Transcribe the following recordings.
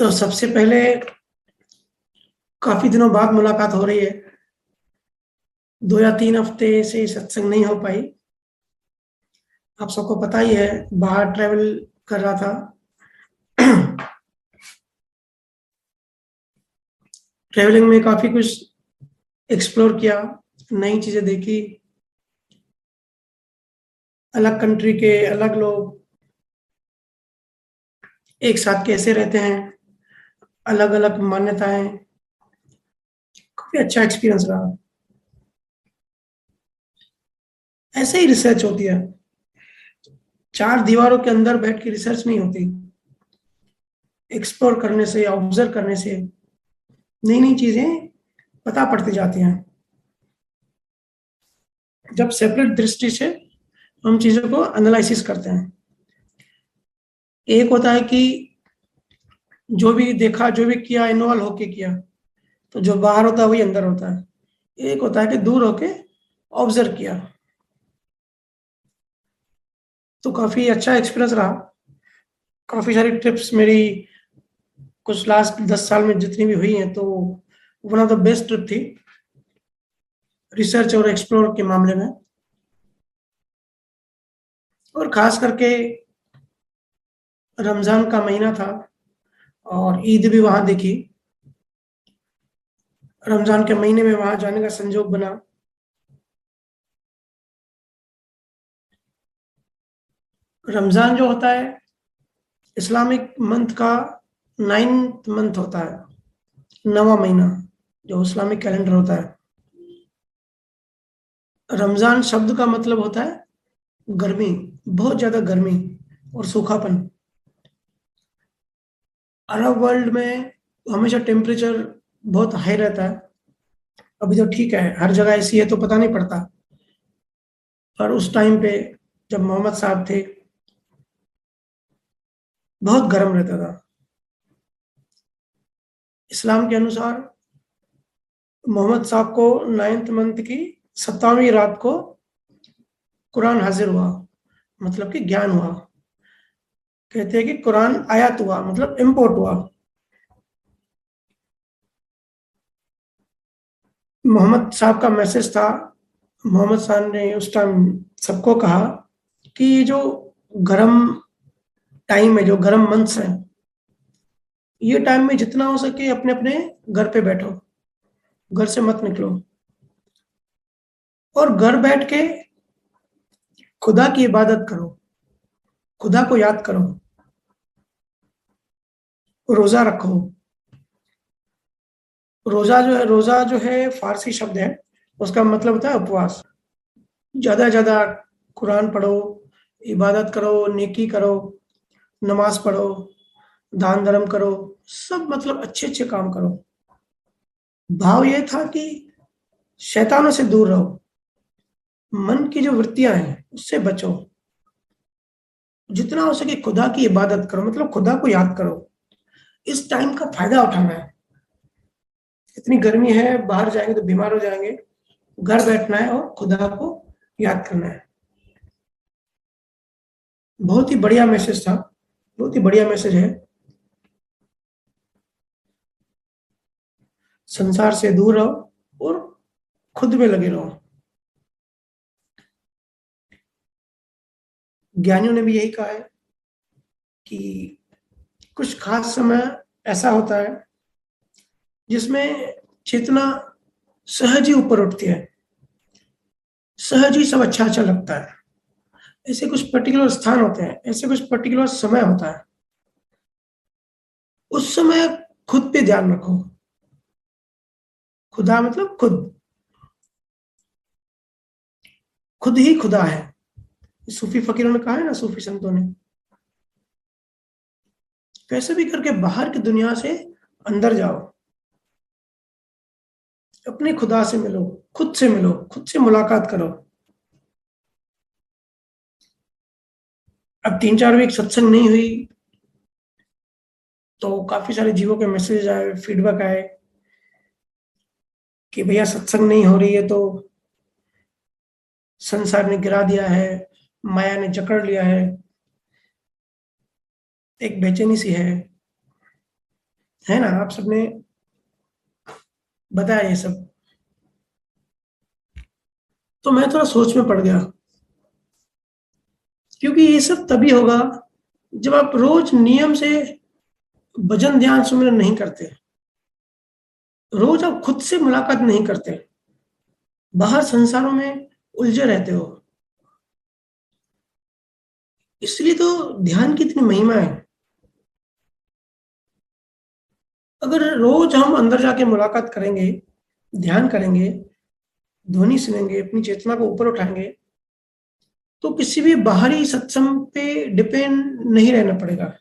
तो सबसे पहले काफी दिनों बाद मुलाकात हो रही है। 2 या 3 हफ्ते से सत्संग नहीं हो पाई। आप सबको पता ही है, बाहर ट्रेवल कर रहा था। ट्रेवलिंग में काफी कुछ एक्सप्लोर किया, नई चीजें देखी, अलग कंट्री के अलग लोग एक साथ कैसे रहते हैं, अलग अलग मान्यताएं। काफी अच्छा एक्सपीरियंस रहा। ऐसे ही रिसर्च होती है, 4 दीवारों के अंदर बैठ के रिसर्च नहीं होती। एक्सप्लोर करने से, ऑब्जर्व करने से नई नई चीजें पता पड़ती जाती हैं। जब सेपरेट दृष्टि से हम चीजों को एनालिसिस करते हैं, एक होता है कि जो भी देखा, जो भी किया, इन्वॉल्व होके किया, तो जो बाहर होता है वही अंदर होता है। एक होता है कि दूर होके ऑब्जर्व किया। तो काफी अच्छा एक्सपीरियंस रहा। काफी सारी ट्रिप्स मेरी कुछ लास्ट 10 साल में जितनी भी हुई हैं, तो one of the best trip थी रिसर्च और एक्सप्लोर के मामले में। और खास करके रमजान का महीना था और ईद भी वहां देखी। रमजान के महीने में वहां जाने का संजोग बना। रमजान जो होता है इस्लामिक मंथ का 9th मंथ होता है, 9वां महीना जो इस्लामिक कैलेंडर होता है। रमजान शब्द का मतलब होता है गर्मी, बहुत ज्यादा गर्मी और सूखापन। अरब वर्ल्ड में हमेशा टेम्परेचर बहुत हाई रहता है। अभी तो ठीक है, हर जगह ऐसी है तो पता नहीं पड़ता, पर उस टाइम पे जब मोहम्मद साहब थे बहुत गर्म रहता था। इस्लाम के अनुसार मोहम्मद साहब को 9th मंथ की 7वीं रात को कुरान हाजिर हुआ, मतलब कि ज्ञान हुआ। कहते हैं कि कुरान आयात हुआ, मतलब इम्पोर्ट हुआ। मोहम्मद साहब का मैसेज था। मोहम्मद साहब ने उस टाइम सबको कहा कि ये जो गर्म टाइम है, जो गर्म मंथ्स है, ये टाइम में जितना हो सके अपने अपने घर पे बैठो, घर से मत निकलो, और घर बैठ के खुदा की इबादत करो, खुदा को याद करो, रोजा रखो। रोजा जो है फारसी शब्द है, उसका मतलब होता है उपवास। ज्यादा से ज्यादा कुरान पढ़ो, इबादत करो, नेकी करो, नमाज पढ़ो, दान धर्म करो, सब मतलब अच्छे अच्छे काम करो। भाव ये था कि शैतानों से दूर रहो, मन की जो वृत्तियां हैं उससे बचो, जितना हो सके खुदा की इबादत करो, मतलब खुदा को याद करो। इस टाइम का फायदा उठाना है। इतनी गर्मी है, बाहर जाएंगे तो बीमार हो जाएंगे, घर बैठना है और खुदा को याद करना है। बहुत ही बढ़िया मैसेज था, बहुत ही बढ़िया मैसेज है। संसार से दूर रहो और खुद में लगे रहो। ज्ञानियों ने भी यही कहा है कि कुछ खास समय ऐसा होता है जिसमें चेतना सहज ही ऊपर उठती है, सहज ही सब अच्छा अच्छा लगता है। ऐसे कुछ पर्टिकुलर स्थान होते हैं, ऐसे कुछ पर्टिकुलर समय होता है। उस समय खुद पे ध्यान रखो। खुदा मतलब खुद, खुद ही खुदा है। सूफी फकीरों ने कहा है ना, सूफी संतों ने, कैसे भी करके बाहर की दुनिया से अंदर जाओ, अपने खुदा से मिलो, खुद से मिलो, खुद से मुलाकात करो। अब 3-4 वीक सत्संग नहीं हुई तो काफी सारे जीवों के मैसेज आए, फीडबैक आए कि भैया सत्संग नहीं हो रही है तो संसार ने गिरा दिया है, माया ने जकड़ लिया है, एक बेचैनी सी है। है ना, आप सबने बताया ये सब, तो मैं थोड़ा सोच में पड़ गया, क्योंकि ये सब तभी होगा जब आप रोज नियम से भजन ध्यान सुमिरन नहीं करते, रोज आप खुद से मुलाकात नहीं करते, बाहर संसारों में उलझे रहते हो। इसलिए तो ध्यान की इतनी महिमा है। अगर रोज हम अंदर जाके मुलाकात करेंगे, ध्यान करेंगे, ध्वनि सुनेंगे, अपनी चेतना को ऊपर उठाएंगे, तो किसी भी बाहरी सत्संग पे डिपेंड नहीं रहना पड़ेगा।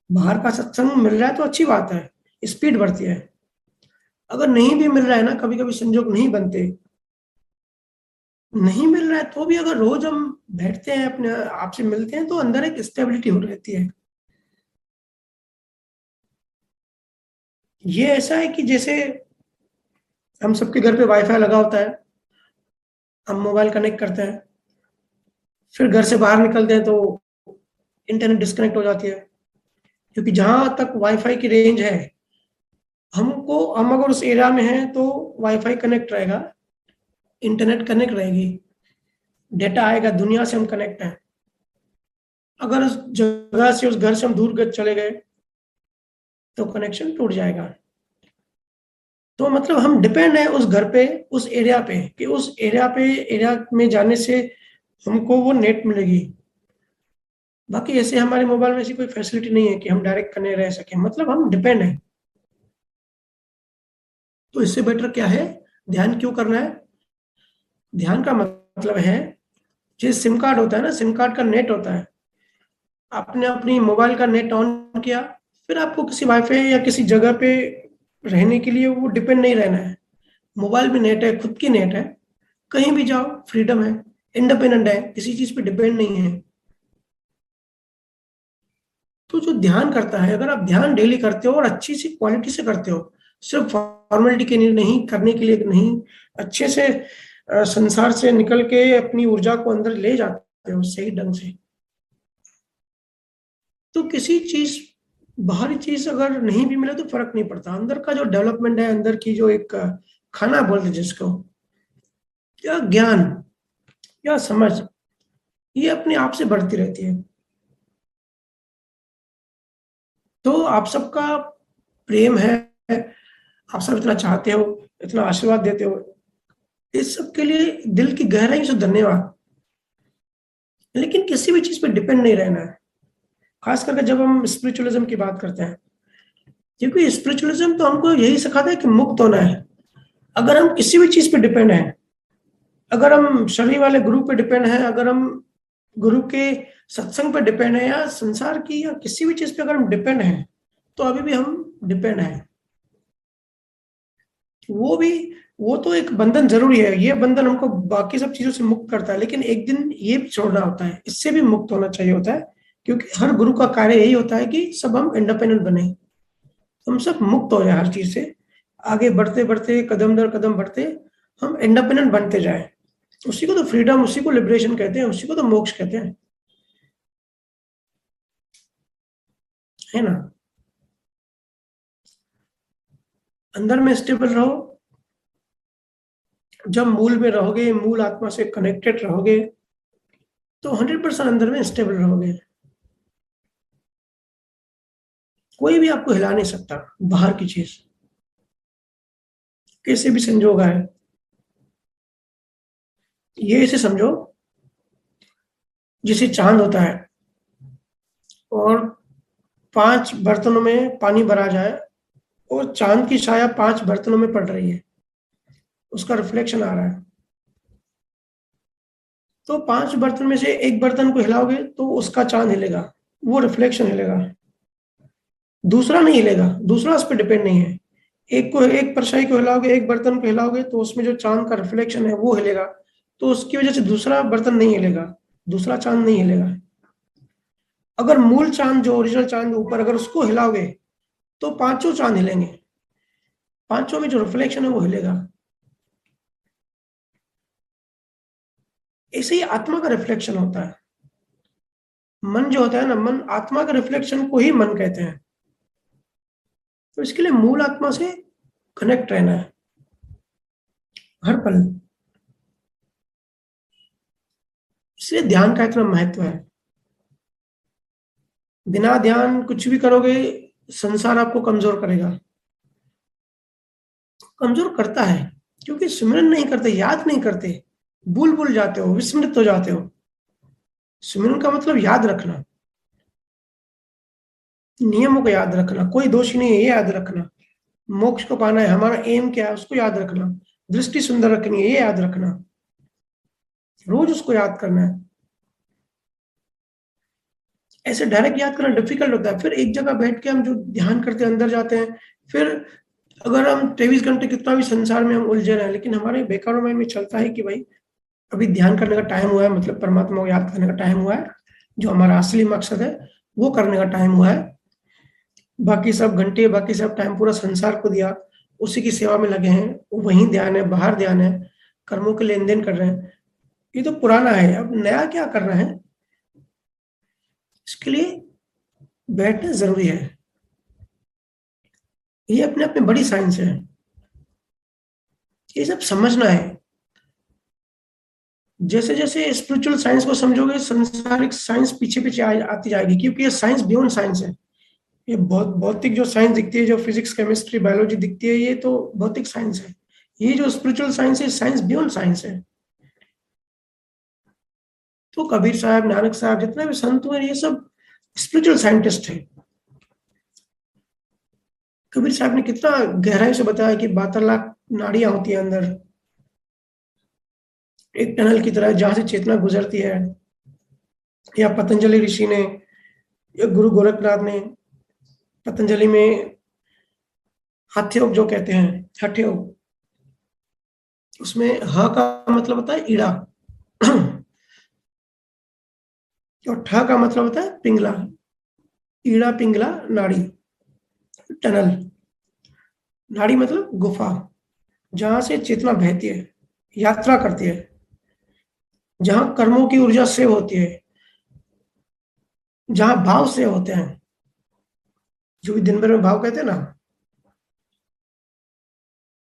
बाहर का सत्संग मिल रहा है तो अच्छी बात है, स्पीड बढ़ती है। अगर नहीं भी मिल रहा है ना, कभी कभी संजोग नहीं बनते, नहीं मिल रहा है तो भी अगर रोज हम बैठते हैं, अपने आप से मिलते हैं, तो अंदर एक स्टेबिलिटी हो रहती है। ये ऐसा है कि जैसे हम सबके घर पे वाईफाई लगा होता है, हम मोबाइल कनेक्ट करते हैं, फिर घर से बाहर निकलते हैं तो इंटरनेट डिस्कनेक्ट हो जाती है, क्योंकि जहां तक वाईफाई की रेंज है, हम अगर उस एरिया में हैं तो वाईफाई कनेक्ट रहेगा, इंटरनेट कनेक्ट रहेगी, डेटा आएगा, दुनिया से हम कनेक्ट हैं। अगर उस जगह से, उस घर से हम दूर चले गए तो कनेक्शन टूट जाएगा। तो मतलब हम डिपेंड है उस घर पे, उस एरिया पे, कि उस एरिया में जाने से हमको वो नेट मिलेगी। बाकी ऐसे हमारे मोबाइल में ऐसी कोई फैसिलिटी नहीं है कि हम डायरेक्ट कने रह सकें, मतलब हम डिपेंड है। तो इससे बेटर क्या है, ध्यान क्यों करना है? ध्यान का मतलब है, जिस सिम कार्ड होता है ना, सिम कार्ड का नेट होता है, आपने अपनी मोबाइल का नेट ऑन किया, फिर आपको किसी वाईफाई या किसी जगह पे रहने के लिए वो डिपेंड नहीं रहना है। मोबाइल में नेट है, खुद की नेट है, कहीं भी जाओ, फ्रीडम है, इंडिपेंडेंट है, किसी चीज पे डिपेंड नहीं है। तो जो ध्यान करता है, अगर आप ध्यान डेली करते हो और अच्छी सी क्वालिटी से करते हो, सिर्फ फॉर्मेलिटी के लिए नहीं, करने के लिए नहीं, अच्छे से संसार से निकल के अपनी ऊर्जा को अंदर ले जाते हो सही ढंग से, तो किसी चीज, बाहरी चीज अगर नहीं भी मिले तो फर्क नहीं पड़ता। अंदर का जो डेवलपमेंट है, अंदर की जो एक खाना बोलते जिसको, या ज्ञान या समझ, ये अपने आप से बढ़ती रहती है। तो आप सबका प्रेम है, आप सब इतना चाहते हो, इतना आशीर्वाद देते हो, इस सब के लिए दिल की गहराई से धन्यवाद। लेकिन किसी भी चीज पे डिपेंड नहीं रहना है, खास करके जब हम स्पिरिचुअलिज्म की बात करते हैं, क्योंकि स्पिरिचुअलिज्म तो हमको यही सिखाता है कि मुक्त होना है। अगर हम किसी भी चीज पे डिपेंड हैं, अगर हम शरीर वाले गुरु पे डिपेंड हैं, अगर हम गुरु के सत्संग पे डिपेंड है, या संसार की या किसी भी चीज पे अगर हम डिपेंड हैं, तो अभी भी हम डिपेंड हैं। वो भी, वो तो एक बंधन जरूरी है, ये बंधन हमको बाकी सब चीजों से मुक्त करता है, लेकिन एक दिन ये भी छोड़ना होता है, इससे भी मुक्त होना चाहिए होता है। क्योंकि हर गुरु का कार्य यही होता है कि सब हम इंडिपेंडेंट बने, हम सब मुक्त हो जाए हर चीज से, आगे बढ़ते बढ़ते, कदम दर कदम बढ़ते, हम इंडिपेंडेंट बनते जाए। उसी को तो फ्रीडम, उसी को लिबरेशन कहते हैं, उसी को तो मोक्ष कहते हैं, है ना। अंदर में स्टेबल रहो, जब मूल में रहोगे, मूल आत्मा से कनेक्टेड रहोगे, तो 100% अंदर में स्टेबल रहोगे। कोई भी आपको हिला नहीं सकता, बाहर की चीज कैसे भी संजोग आए। ये ऐसे समझो, जैसे चांद होता है और 5 बर्तनों में पानी भरा जाए, और चांद की छाया 5 बर्तनों में पड़ रही है, उसका रिफ्लेक्शन आ रहा है, तो 5 बर्तन में से एक बर्तन को हिलाओगे तो उसका चांद हिलेगा, वो रिफ्लेक्शन हिलेगा, दूसरा नहीं हिलेगा, दूसरा उस पर डिपेंड नहीं है। एक परछाई को हिलाओगे, एक बर्तन को हिलाओगे, तो उसमें जो चांद का रिफ्लेक्शन है वो हिलेगा, तो उसकी वजह से दूसरा बर्तन नहीं हिलेगा, दूसरा चांद नहीं हिलेगा। अगर मूल चांद, जो ओरिजिनल चांद ऊपर, अगर उसको हिलाओगे तो पांचों चांद हिलेंगे, पांचों में जो रिफ्लेक्शन है वो हिलेगा। ऐसे ही आत्मा का रिफ्लेक्शन होता है। मन जो होता है ना, मन, आत्मा का रिफ्लेक्शन को ही मन कहते हैं। तो इसके लिए मूल आत्मा से कनेक्ट रहना है हर पल। इसलिए ध्यान का इतना महत्व है। बिना ध्यान कुछ भी करोगे, संसार आपको कमजोर करेगा, कमजोर करता है, क्योंकि सिमरन नहीं करते, याद नहीं करते, भूल भूल जाते हो, विस्मृत हो जाते हो। सिमरन का मतलब याद रखना, नियमों को याद रखना, कोई दोष नहीं है ये याद रखना, मोक्ष को पाना है, हमारा एम क्या है उसको याद रखना, दृष्टि सुंदर रखनी है ये याद रखना, रोज उसको याद करना है। ऐसे डायरेक्ट याद करना डिफिकल्ट होता है। फिर एक जगह बैठ के हम जो ध्यान करते हैं, अंदर जाते हैं, फिर अगर हम 23 घंटे कितना भी संसार में हम उलझे रहे, लेकिन हमारे बेकारों में चलता है कि भाई अभी ध्यान करने का टाइम हुआ है, मतलब परमात्मा को याद करने का टाइम हुआ है, जो हमारा असली मकसद है वो करने का टाइम हुआ है। बाकी सब घंटे, बाकी सब टाइम पूरा संसार को दिया, उसी की सेवा में लगे हैं, वहीं ध्यान है, बाहर ध्यान है, कर्मों के लेन देन कर रहे हैं। ये तो पुराना है, अब नया क्या करना है, इसके लिए बैठना जरूरी है। ये अपने आप में बड़ी साइंस है, ये सब समझना है। जैसे जैसे स्पिरिचुअल साइंस को समझोगे, संसारिक साइंस पीछे पीछे आती जाएगी, क्योंकि ये साइंस बियॉन्ड साइंस है। ये बहुत भौतिक जो साइंस दिखती है, जो फिजिक्स केमिस्ट्री बायोलॉजी दिखती है, ये तो भौतिक साइंस है। ये जो स्पिरिचुअल साइंस है, साइंस बियॉन्ड साइंस है। तो कबीर साहब, नानक साहब, जितने भी संत हुए, ये सब स्पिरिचुअल साइंटिस्ट है। कबीर साहब ने कितना गहराई से बताया कि 72 लाख नाड़ियां होती है अंदर, एक टनल की तरह जहां से चेतना गुजरती है। या पतंजलि ऋषि ने, या गुरु गोरखनाथ ने पतंजलि में हठयोग जो कहते हैं, हठयोग, उसमें ह का मतलब होता है ईड़ा और ठ का मतलब होता है पिंगला। ईड़ा पिंगला नाड़ी, टनल। नाड़ी मतलब गुफा, जहां से चेतना बहती है, यात्रा करती है, जहां कर्मों की ऊर्जा सेव होती है, जहां भाव सेव होते हैं, जो भी दिन भर में भाव कहते हैं ना।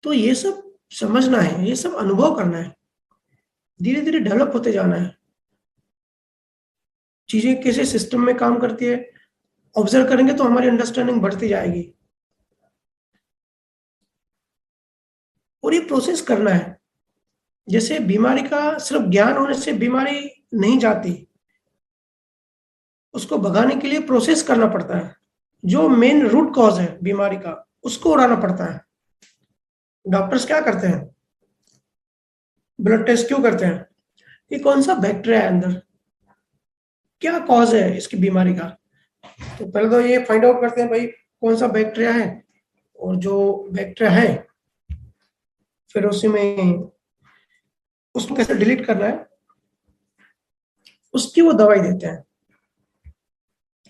तो ये सब समझना है, ये सब अनुभव करना है, धीरे धीरे डेवलप होते जाना है। चीजें कैसे सिस्टम में काम करती है, ऑब्जर्व करेंगे तो हमारी अंडरस्टैंडिंग बढ़ती जाएगी। और ये प्रोसेस करना है। जैसे बीमारी का सिर्फ ज्ञान होने से बीमारी नहीं जाती, उसको भगाने के लिए प्रोसेस करना पड़ता है। जो मेन रूट कॉज है बीमारी का, उसको उड़ाना पड़ता है। डॉक्टर्स क्या करते हैं, ब्लड टेस्ट क्यों करते हैं, कि कौन सा बैक्टीरिया है अंदर, क्या कॉज है इसकी बीमारी का। तो पहले तो ये फाइंड आउट करते हैं भाई कौन सा बैक्टीरिया है, और जो बैक्टीरिया है फिर उसी में उसको कैसे डिलीट करना है, उसकी वो दवाई देते हैं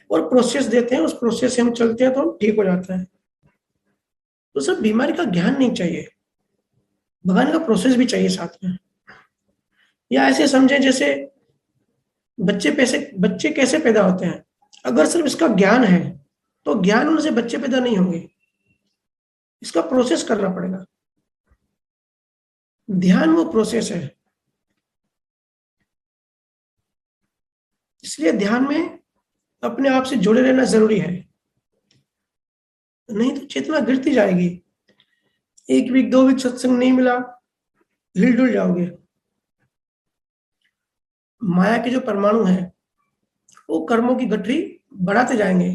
और प्रोसेस देते हैं। उस प्रोसेस से हम चलते हैं तो हम ठीक हो जाते हैं। तो सिर्फ बीमारी का ज्ञान नहीं चाहिए, भगाने का प्रोसेस भी चाहिए साथ में। या ऐसे समझे जैसे बच्चे कैसे पैदा होते हैं, अगर सिर्फ इसका ज्ञान है तो ज्ञान होने से बच्चे पैदा नहीं होंगे, इसका प्रोसेस करना पड़ेगा। ध्यान वो प्रोसेस है। इसलिए ध्यान में अपने आप से जुड़े रहना जरूरी है, नहीं तो चेतना गिरती जाएगी। 1 वीक 2 वीक सत्संग नहीं मिला, हिल डुल जाओगे। माया के जो परमाणु है वो कर्मों की गठरी बढ़ाते जाएंगे,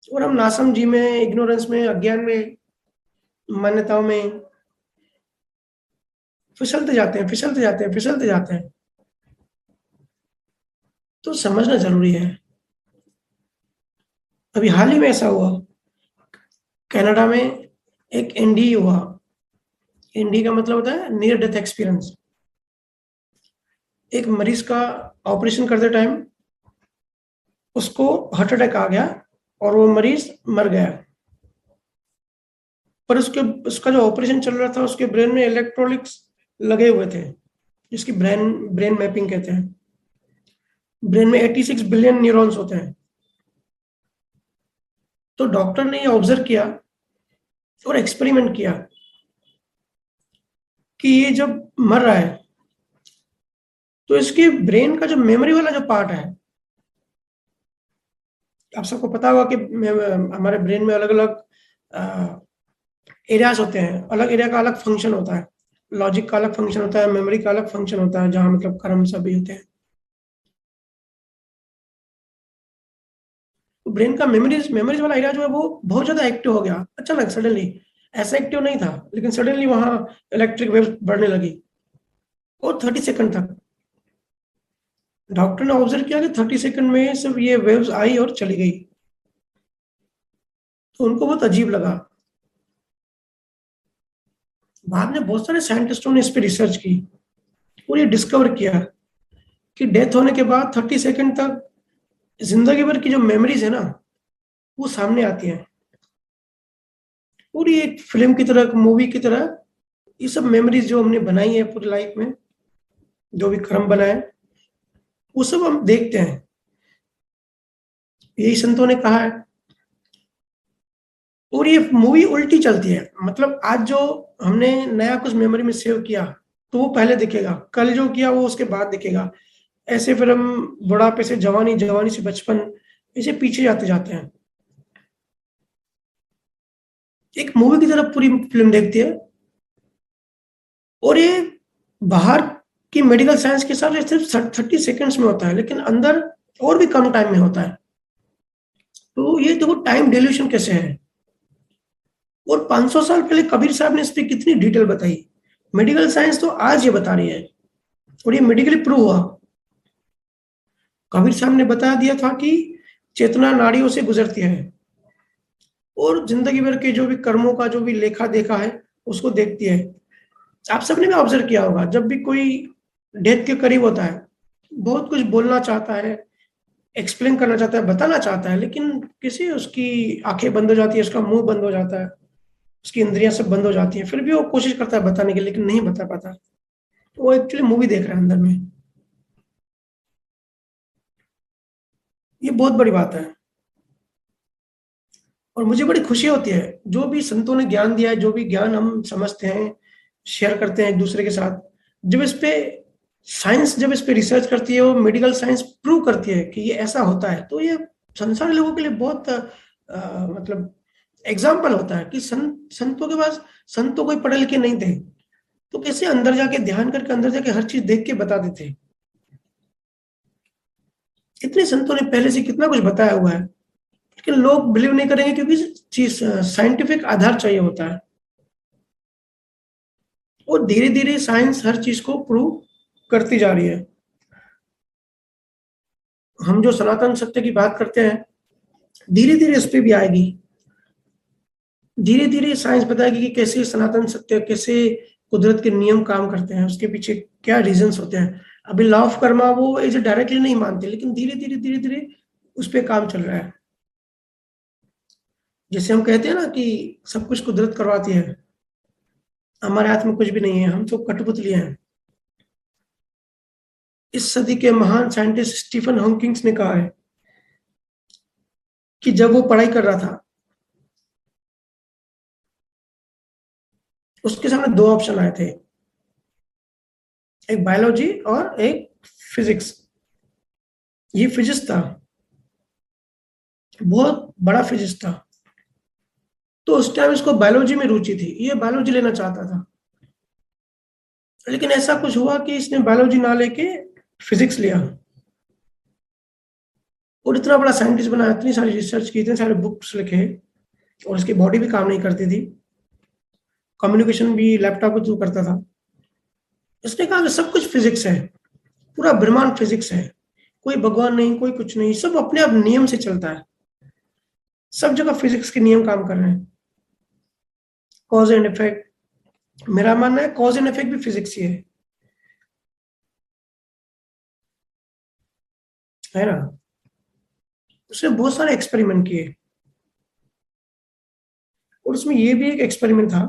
और हम नासमझी में, इग्नोरेंस में, अज्ञान में, मान्यताओं में फिसलते जाते हैं, फिसलते जाते हैं, फिसलते जाते हैं। तो समझना जरूरी है। अभी हाल ही में ऐसा हुआ, कनाडा में एक एनडी हुआ। एनडी का मतलब होता है नियर डेथ एक्सपीरियंस। एक मरीज का ऑपरेशन करते टाइम उसको हार्ट अटैक आ गया और वो मरीज मर गया। पर उसका जो ऑपरेशन चल रहा था, उसके ब्रेन में इलेक्ट्रॉनिक्स लगे हुए थे, जिसकी ब्रेन ब्रेन मैपिंग कहते हैं। ब्रेन में 86 बिलियन न्यूरॉन्स होते हैं। तो डॉक्टर ने ये ऑब्जर्व किया और एक्सपेरिमेंट किया कि ये जब मर रहा है तो इसके ब्रेन का जो मेमोरी वाला जो पार्ट है, आप सबको पता होगा कि हमारे ब्रेन में अलग अलग एरियाज होते हैं, अलग एरिया का अलग फंक्शन होता है, लॉजिक का अलग फंक्शन होता है, मेमोरी का अलग फंक्शन होता है, जहां मतलब कर्म सभी होते हैं। तो ब्रेन का मेमोरीज मेमोरीज वाला एरिया जो है वो बहुत ज्यादा एक्टिव हो गया अचानक, सडनली। ऐसा एक्टिव नहीं था, लेकिन सडनली वहां इलेक्ट्रिक वेव बढ़ने लगी, और 30 सेकंड तक। डॉक्टर ने ऑब्जर्व किया कि 30 सेकंड में सिर्फ ये वेव्स आई और चली गई। तो उनको बहुत अजीब लगा। बाद में बहुत सारे साइंटिस्टों ने इस पर रिसर्च की और ये डिस्कवर किया कि डेथ होने के बाद 30 सेकंड तक जिंदगी भर की जो मेमोरीज है ना, वो सामने आती है। पूरी एक फिल्म की तरह, मूवी की तरह, ये सब मेमोरीज जो हमने बनाई है पूरी लाइफ में, जो भी कर्म बनाए, वो सब हम देखते हैं। यही संतों ने कहा है। और ये मूवी उल्टी चलती है, मतलब आज जो हमने नया कुछ मेमोरी में सेव किया तो वो पहले दिखेगा, कल जो किया वो उसके बाद दिखेगा। ऐसे फिर हम बुढ़ापे से जवानी, जवानी से बचपन, ऐसे पीछे जाते जाते हैं। एक मूवी की तरफ पूरी फिल्म देखती है। और ये बाहर की मेडिकल साइंस के हिसाब से सिर्फ 30 सेकंड्स में होता है, लेकिन अंदर और भी कम टाइम में होता है। तो ये देखो टाइम डिल्यूशन कैसे है। और 500 साल पहले कबीर साहब ने इस पर कितनी डिटेल बताई। मेडिकल साइंस तो आज ये बता रही है, और ये मेडिकली प्रूव हुआ। कबीर साहब ने बता दिया था कि चेतना नाड़ियों से गुजरती है और जिंदगी भर के जो भी कर्मों का जो भी लेखा देखा है उसको देखती है। आप सबने भी ऑब्जर्व किया होगा, जब भी कोई डेथ के करीब होता है, बहुत कुछ बोलना चाहता है, एक्सप्लेन करना चाहता है, बताना चाहता है, लेकिन किसी उसकी आंखें बंद हो जाती है, उसका मुंह बंद हो जाता है, उसकी इंद्रियां सब बंद हो जाती हैं। फिर भी वो कोशिश करता है बताने की, लेकिन नहीं बता पाता। तो वो एक्चुअली मूवी देख रहा है अंदर में। ये बहुत बड़ी बात है। और मुझे बड़ी खुशी होती है, जो भी संतों ने ज्ञान दिया है, जो भी ज्ञान हम समझते हैं, शेयर करते हैं एक दूसरे के साथ, जब इस पे साइंस जब इस पे रिसर्च करती है और मेडिकल साइंस प्रूव करती है कि ये ऐसा होता है, तो ये संसार के लोगों के लिए बहुत मतलब एग्जाम्पल होता है कि संतों के पास, संत तो कोई पढ़े लिखे नहीं थे, तो कैसे अंदर जाके ध्यान करके अंदर जाके हर चीज देख के बता देते। इतने संतों ने पहले से कितना कुछ बताया हुआ है, लेकिन लोग बिलीव नहीं करेंगे, क्योंकि चीज साइंटिफिक आधार चाहिए होता है। और धीरे धीरे साइंस हर चीज को प्रूव करती जा रही है। हम जो सनातन सत्य की बात करते हैं, धीरे धीरे इस पे भी आएगी। धीरे धीरे साइंस बताएगी कि कैसे सनातन सत्य, कैसे कुदरत के नियम काम करते हैं, उसके पीछे क्या रीजंस होते हैं। अभी लॉ ऑफ कर्मा वो इसे डायरेक्टली नहीं मानते, लेकिन धीरे धीरे धीरे धीरे उस पर काम चल रहा है। जैसे हम कहते हैं ना कि सब कुछ कुदरत करवाती है, हमारे हाथ में कुछ भी नहीं है, हम तो कठपुतली हैं। इस सदी के महान साइंटिस्ट स्टीफन हॉकिंग्स ने कहा है कि जब वो पढ़ाई कर रहा था, उसके सामने दो ऑप्शन आए थे, एक बायोलॉजी और एक फिजिक्स। ये फिजिक्स था, बहुत बड़ा फिजिक्स था। तो उस टाइम इसको बायोलॉजी में रुचि थी, ये बायोलॉजी लेना चाहता था। लेकिन ऐसा कुछ हुआ कि इसने बायोलॉजी ना लेके फिजिक्स लिया, और इतना बड़ा साइंटिस्ट बना, इतनी सारी रिसर्च की, इतने सारे बुक्स लिखे, और इसकी बॉडी भी काम नहीं करती थी, कम्युनिकेशन भी लैपटॉप के थ्रू करता था। इसने कहा कि सब कुछ फिजिक्स है, पूरा ब्रह्मांड फिजिक्स है, कोई भगवान नहीं, कोई कुछ नहीं, सब अपने आप नियम से चलता है, सब जगह फिजिक्स के नियम काम कर रहे हैं, कॉज एंड इफेक्ट। मेरा मानना है कॉज एंड इफेक्ट भी फिजिक्स ही है ना। उसने बहुत सारे एक्सपेरिमेंट किए, और उसमें ये भी एक एक्सपेरिमेंट था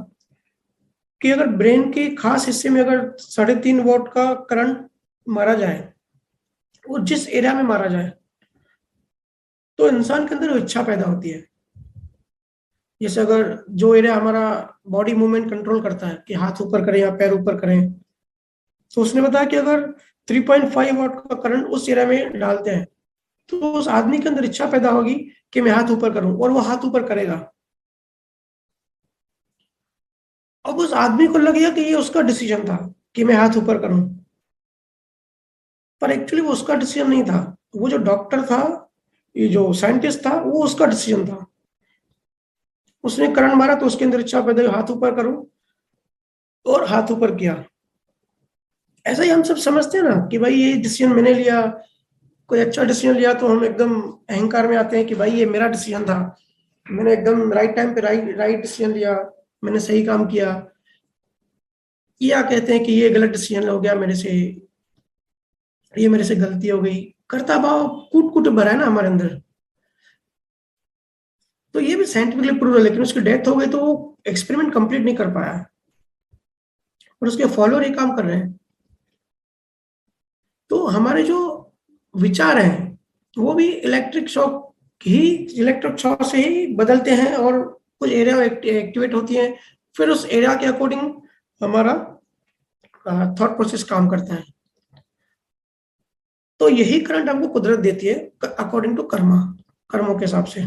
कि अगर ब्रेन के खास हिस्से में अगर 3.5 वॉट का करंट मारा जाए, और जिस एरिया में मारा जाए, तो इंसान के अंदर वो इच्छा पैदा होती है। जैसे अगर जो एरिया हमारा बॉडी मूवमेंट कंट्रोल करता है कि हाथ ऊपर करें या पैर ऊपर करें, तो उसने बताया कि अगर 3.5 वाट का करंट उस एरिया में डालते हैं तो उस आदमी के अंदर इच्छा पैदा होगी कि मैं हाथ ऊपर करूं, और वो हाथ ऊपर करेगा। अब उस आदमी को लगेगा कि ये उसका डिसीजन था कि मैं हाथ ऊपर करूं, पर एक्चुअली वो उसका डिसीजन नहीं था। वो जो डॉक्टर था, ये जो साइंटिस्ट था, वो उसका डिसीजन था। उसने करंट मारा तो उसके अंदर इच्छा पैदा हुई हाथ ऊपर करूं, और हाथ ऊपर किया। ऐसा ही हम सब समझते हैं ना कि भाई ये डिसीजन मैंने लिया, कोई अच्छा डिसीजन लिया तो हम एकदम अहंकार में आते हैं कि भाई ये मेरा डिसीजन था, मैंने एकदम राइट टाइम पे राइट राइट डिसीजन लिया, मैंने सही काम किया। या कहते हैं कि ये गलत डिसीजन हो गया मेरे से, ये मेरे से गलती हो गई। कर्ता भाव कूट कूट भरा है ना हमारे अंदर। तो ये भी साइंटिफिकली प्रूव है, लेकिन उसकी डेथ हो गई तो वो एक्सपेरिमेंट कंप्लीट नहीं कर पाया, और उसके फॉलोअर ये काम कर रहे हैं। तो हमारे जो विचार हैं वो भी इलेक्ट्रिक शॉक से ही बदलते हैं, और कुछ एरिया एक्टिवेट होती है, फिर उस एरिया के अकॉर्डिंग हमारा थॉट प्रोसेस काम करता है। तो यही करंट हमको कुदरत देती है अकॉर्डिंग टू कर्मा, कर्मों के हिसाब से।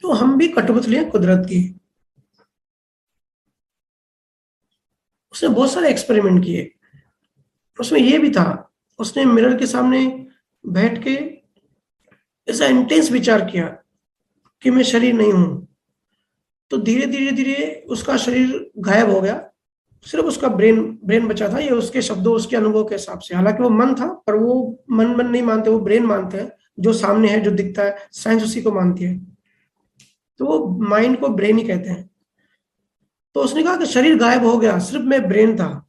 तो हम भी कठपुतली हैं कुदरत की। उसने बहुत सारे एक्सपेरिमेंट किए। उसमें ये भी था, उसने मिरर के सामने बैठ के ऐसा इंटेंस विचार किया कि मैं शरीर नहीं हूं। तो धीरे धीरे धीरे उसका शरीर गायब हो गया, सिर्फ उसका ब्रेन ब्रेन बचा था। ये उसके शब्दों, उसके अनुभव के हिसाब से। हालांकि वो मन था, पर वो मन मन नहीं मानते, वो ब्रेन मानते हैं। जो सामने है, जो दिखता है, साइंस उसी को मानती है। तो वो माइंड को ब्रेन ही कहते हैं। तो उसने कहा कि शरीर गायब हो गया, सिर्फ मैं ब्रेन था।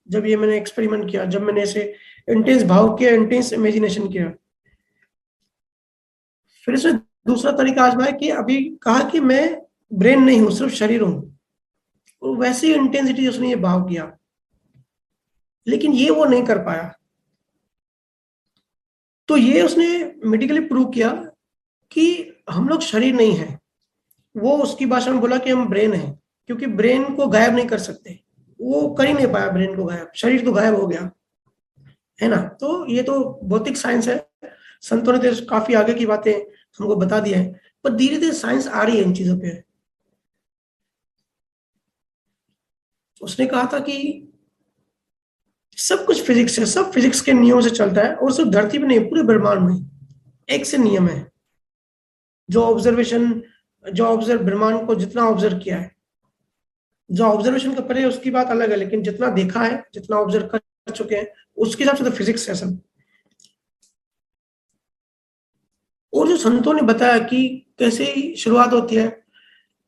जब ये मैंने एक्सपेरिमेंट किया, जब मैंने ऐसे इंटेंस भाव किया, इंटेंस इमेजिनेशन किया। फिर इसने दूसरा तरीका आजमाया कि अभी कहा कि मैं ब्रेन नहीं हूं, सिर्फ शरीर हूं। और वैसी इंटेंसिटी उसने ये भाव किया, लेकिन ये वो नहीं कर पाया। तो ये उसने मेडिकली प्रूव किया कि हम लोग शरीर नहीं है। वो उसकी भाषा में बोला कि हम ब्रेन है, क्योंकि ब्रेन को गायब नहीं कर सकते। वो कर ही नहीं पाया ब्रेन को गायब, शरीर तो गायब हो गया, है ना। तो ये तो भौतिक साइंस है। संतों ने तो काफी आगे की बातें हमको बता दी है, पर धीरे धीरे साइंस आ रही है इन चीजों पे। उसने कहा था कि सब कुछ फिजिक्स है, सब फिजिक्स के नियम से चलता है, और सिर्फ धरती पे नहीं, पूरे ब्रह्मांड में एक से नियम है। जो ऑब्जर्वेशन, जो ऑब्जर्व ब्रह्मांड को जितना ऑब्जर्व किया है, जो ऑब्जर्वेशन का परे उसकी बात अलग है, लेकिन जितना देखा है, जितना ऑब्जर्व कर चुके हैं, उसके हिसाब से तो फिजिक्स है सब। और जो संतों ने बताया कि कैसे ही शुरुआत होती है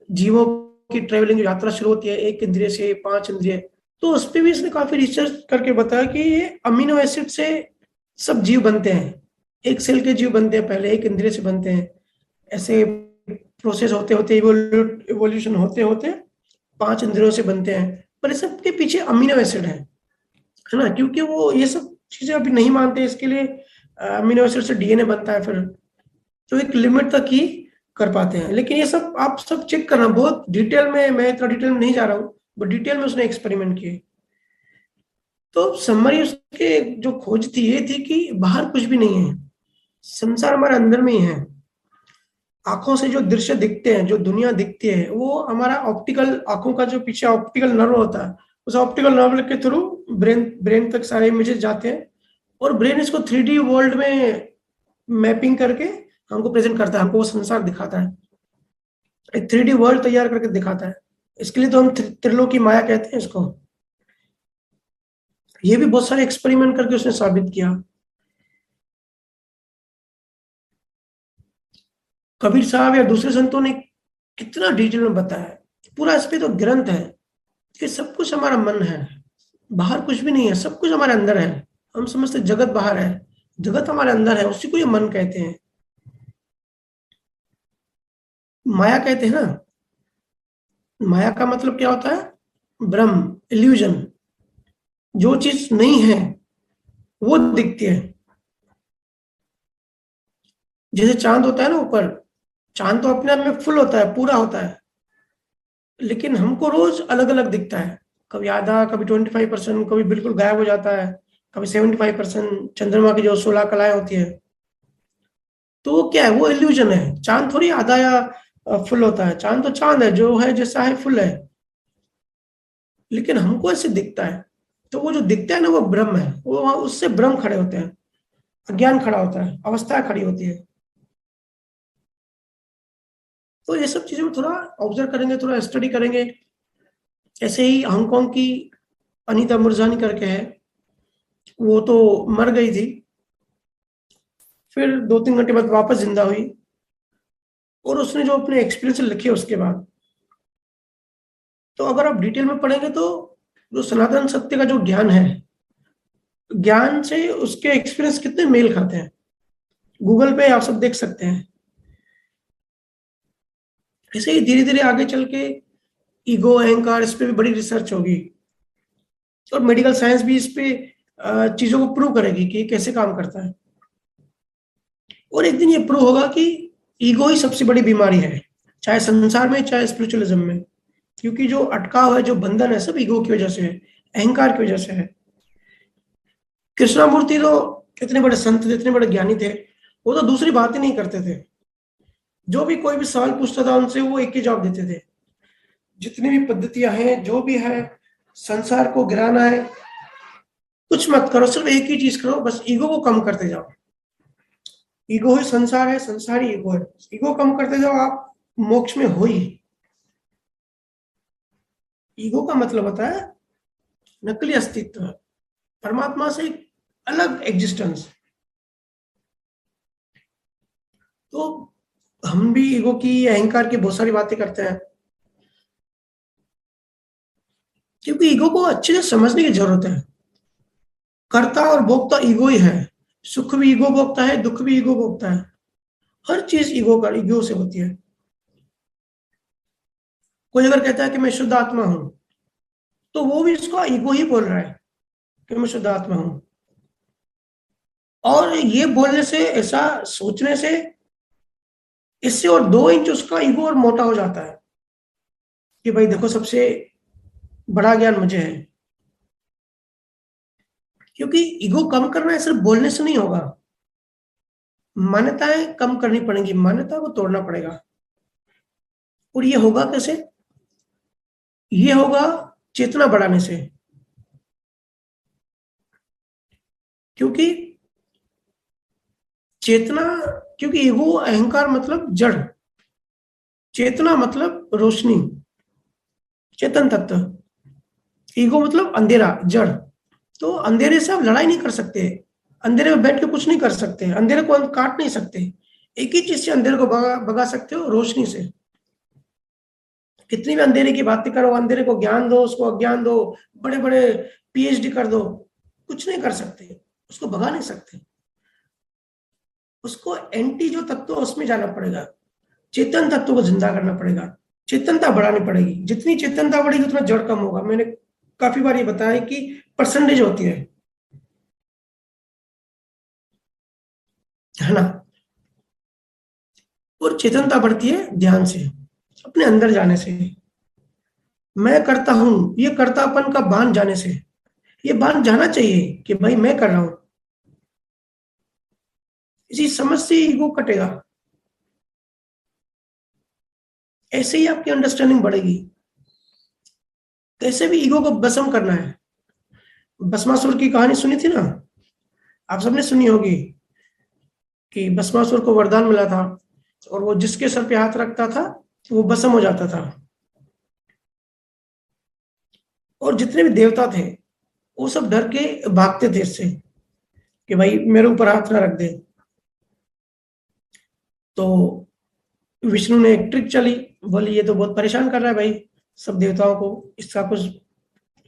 जीवों की ट्रेवलिंग, यात्रा शुरू होती है एक इंद्रिय से 5 इंद्रिय। तो उस पर भी इसने काफी रिसर्च करके बताया कि ये अमीनो एसिड से सब जीव बनते हैं। एक सेल के जीव बनते हैं, पहले एक इंद्रिय से बनते हैं, ऐसे प्रोसेस होते होते, इवोल्यूशन होते होते 5 इंद्रियों से बनते हैं। पर इस सब के पीछे अमीनो एसिड है ना, क्योंकि वो ये सब चीजें अभी नहीं मानते। इसके लिए अमीनो एसिड से डीएनए बनता है, फिर तो एक लिमिट तक ही कर पाते हैं। लेकिन ये सब आप सब चेक करना बहुत डिटेल में, मैं इतना डिटेल में नहीं जा रहा हूँ, बट डिटेल में उसने एक्सपेरिमेंट किए। तो समरी उसके जो खोज थी ये थी कि बाहर कुछ भी नहीं है, संसार हमारे अंदर में ही है। आंखों से जो दृश्य दिखते हैं, जो दुनिया दिखती है, वो हमारा ऑप्टिकल, आंखों का जो पीछे ऑप्टिकल नर्व होता है, उस ऑप्टिकल नर्व के थ्रू ब्रेन ब्रेन तक सारे इमेजेस जाते हैं, और ब्रेन इसको 3D वर्ल्ड में मैपिंग करके हमको प्रेजेंट करता है, हमको वो संसार दिखाता है, एक 3D वर्ल्ड तैयार करके दिखाता है। इसके लिए तो हम त्रिलोकी माया कहते हैं इसको। ये भी बहुत सारे एक्सपेरिमेंट करके उसने साबित किया। कबीर साहब या दूसरे संतों ने कितना डिटेल में बताया, पूरा इस पे तो ग्रंथ है कि सब कुछ हमारा मन है, बाहर कुछ भी नहीं है, सब कुछ हमारे अंदर है। हम समझते जगत बाहर है, जगत हमारे अंदर है, उसी को ये मन कहते हैं, माया कहते हैं ना। माया का मतलब क्या होता है? भ्रम, इल्यूजन। जो चीज नहीं है वो दिखती है। जैसे चांद होता है ना ऊपर, चांद तो अपने आप में फुल होता है, पूरा होता है, लेकिन हमको रोज अलग अलग दिखता है। कभी आधा, कभी 25%, कभी बिल्कुल गायब हो जाता है, कभी 75%, चंद्रमा की जो 16 कलाएं होती है। तो वो क्या है, वो इल्यूजन है। चांद थोड़ी आधा या फुल होता है। चांद तो चांद है, जो है जैसा है फुल है, लेकिन हमको ऐसे दिखता है। तो वो जो दिखता है ना, वो ब्रह्म है। वो उससे ब्रह्म खड़े होते हैं, अज्ञान खड़ा होता है, अवस्था खड़ी होती है। तो ये सब चीजें में थोड़ा ऑब्जर्व करेंगे, थोड़ा स्टडी करेंगे। ऐसे ही हांगकांग की अनीता मुरजानी करके है, वो तो मर गई थी, फिर 2-3 घंटे बाद वापस जिंदा हुई, और उसने जो अपने एक्सपीरियंस लिखे उसके बाद, तो अगर आप डिटेल में पढ़ेंगे तो जो सनातन सत्य का जो ज्ञान है, ज्ञान से उसके एक्सपीरियंस कितने मेल खाते हैं। गूगल पे आप सब देख सकते हैं। ऐसे ही धीरे धीरे आगे चल के ईगो, अहंकार, इस पे भी बड़ी रिसर्च होगी, और मेडिकल साइंस भी इस पे चीजों को प्रूव करेगी कि ये कैसे काम करता है। और एक दिन ये प्रूव होगा कि ईगो ही सबसे बड़ी बीमारी है, चाहे संसार में चाहे स्पिरिचुअलिज्म में। क्योंकि जो अटकाव है, जो बंधन है, सब ईगो की वजह से है, अहंकार की वजह से है। कृष्णामूर्ति तो इतने बड़े संत थे, इतने बड़े ज्ञानी थे, वो तो दूसरी बात ही नहीं करते थे। जो भी कोई भी सवाल पूछता था उनसे, वो एक ही जवाब देते थे। जितनी भी पद्धतियां हैं, जो भी है, संसार को गिराना है, कुछ मत करो, सिर्फ एक ही चीज करो, बस ईगो को कम करते जाओ। ईगो ही संसार है, संसार ही ईगो है। ईगो कम करते जाओ, आप मोक्ष में हो ही। ईगो का मतलब होता है नकली अस्तित्व, परमात्मा से एक अलग एग्जिस्टेंस। तो हम भी ईगो की, अहंकार की बहुत सारी बातें करते हैं, क्योंकि ईगो को अच्छे से समझने की जरूरत है। कर्ता और भोक्ता ईगो ही है। सुख भी ईगो भोगता है, दुख भी ईगो भोगता है। हर चीज ईगो से होती है। कोई अगर कहता है कि मैं शुद्ध आत्मा हूं, तो वो भी इसको ईगो ही बोल रहा है कि मैं शुद्ध आत्मा हूं। और ये बोलने से, ऐसा सोचने से, इससे और 2 इंच उसका ईगो और मोटा हो जाता है कि भाई देखो, सबसे बड़ा ज्ञान मुझे है। क्योंकि ईगो कम करना है सिर्फ बोलने से नहीं होगा, मान्यताएं कम करनी पड़ेंगी, मान्यता को तोड़ना पड़ेगा। और ये होगा कैसे? ये होगा चेतना बढ़ाने से। क्योंकि चेतना, क्योंकि ईगो, अहंकार मतलब जड़, चेतना मतलब रोशनी, चेतन तत्व। ईगो मतलब अंधेरा, जड़। तो अंधेरे से आप लड़ाई नहीं कर सकते, अंधेरे में बैठ के कुछ नहीं कर सकते, अंधेरे को काट नहीं सकते। एक ही चीज से अंधेरे को भगा सकते हो, रोशनी से। कितनी भी अंधेरे की बातें करो, अंधेरे को ज्ञान दो, उसको अज्ञान दो, बड़े बड़े पीएचडी कर दो, कुछ नहीं कर सकते, उसको भगा नहीं सकते। उसको एंटी जो तत्व है उसमें जाना पड़ेगा, चेतन तत्व को जिंदा करना पड़ेगा, चेतनता बढ़ानी पड़ेगी। जितनी चेतनता बढ़ेगी उतना जड़ कम होगा। मैंने काफी बार ये बताया कि परसेंटेज होती है ना। और चेतनता बढ़ती है ध्यान से, अपने अंदर जाने से। मैं करता हूं, ये कर्तापन का बांध जाने से। ये बांध जाना चाहिए कि भाई मैं कर रहा हूं। इसी समझ से ईगो कटेगा। ऐसे ही आपकी अंडरस्टैंडिंग बढ़ेगी। कैसे भी ईगो को भस्म करना है। भस्मासुर की कहानी सुनी थी ना, आप सबने सुनी होगी, कि भस्मासुर को वरदान मिला था, और वो जिसके सर पे हाथ रखता था वो भस्म हो जाता था। और जितने भी देवता थे वो सब डर के भागते थे इससे, कि भाई मेरे ऊपर हाथ ना रख दे। तो विष्णु ने एक ट्रिक चली, बोली ये तो बहुत परेशान कर रहा है भाई सब देवताओं को, इसका कुछ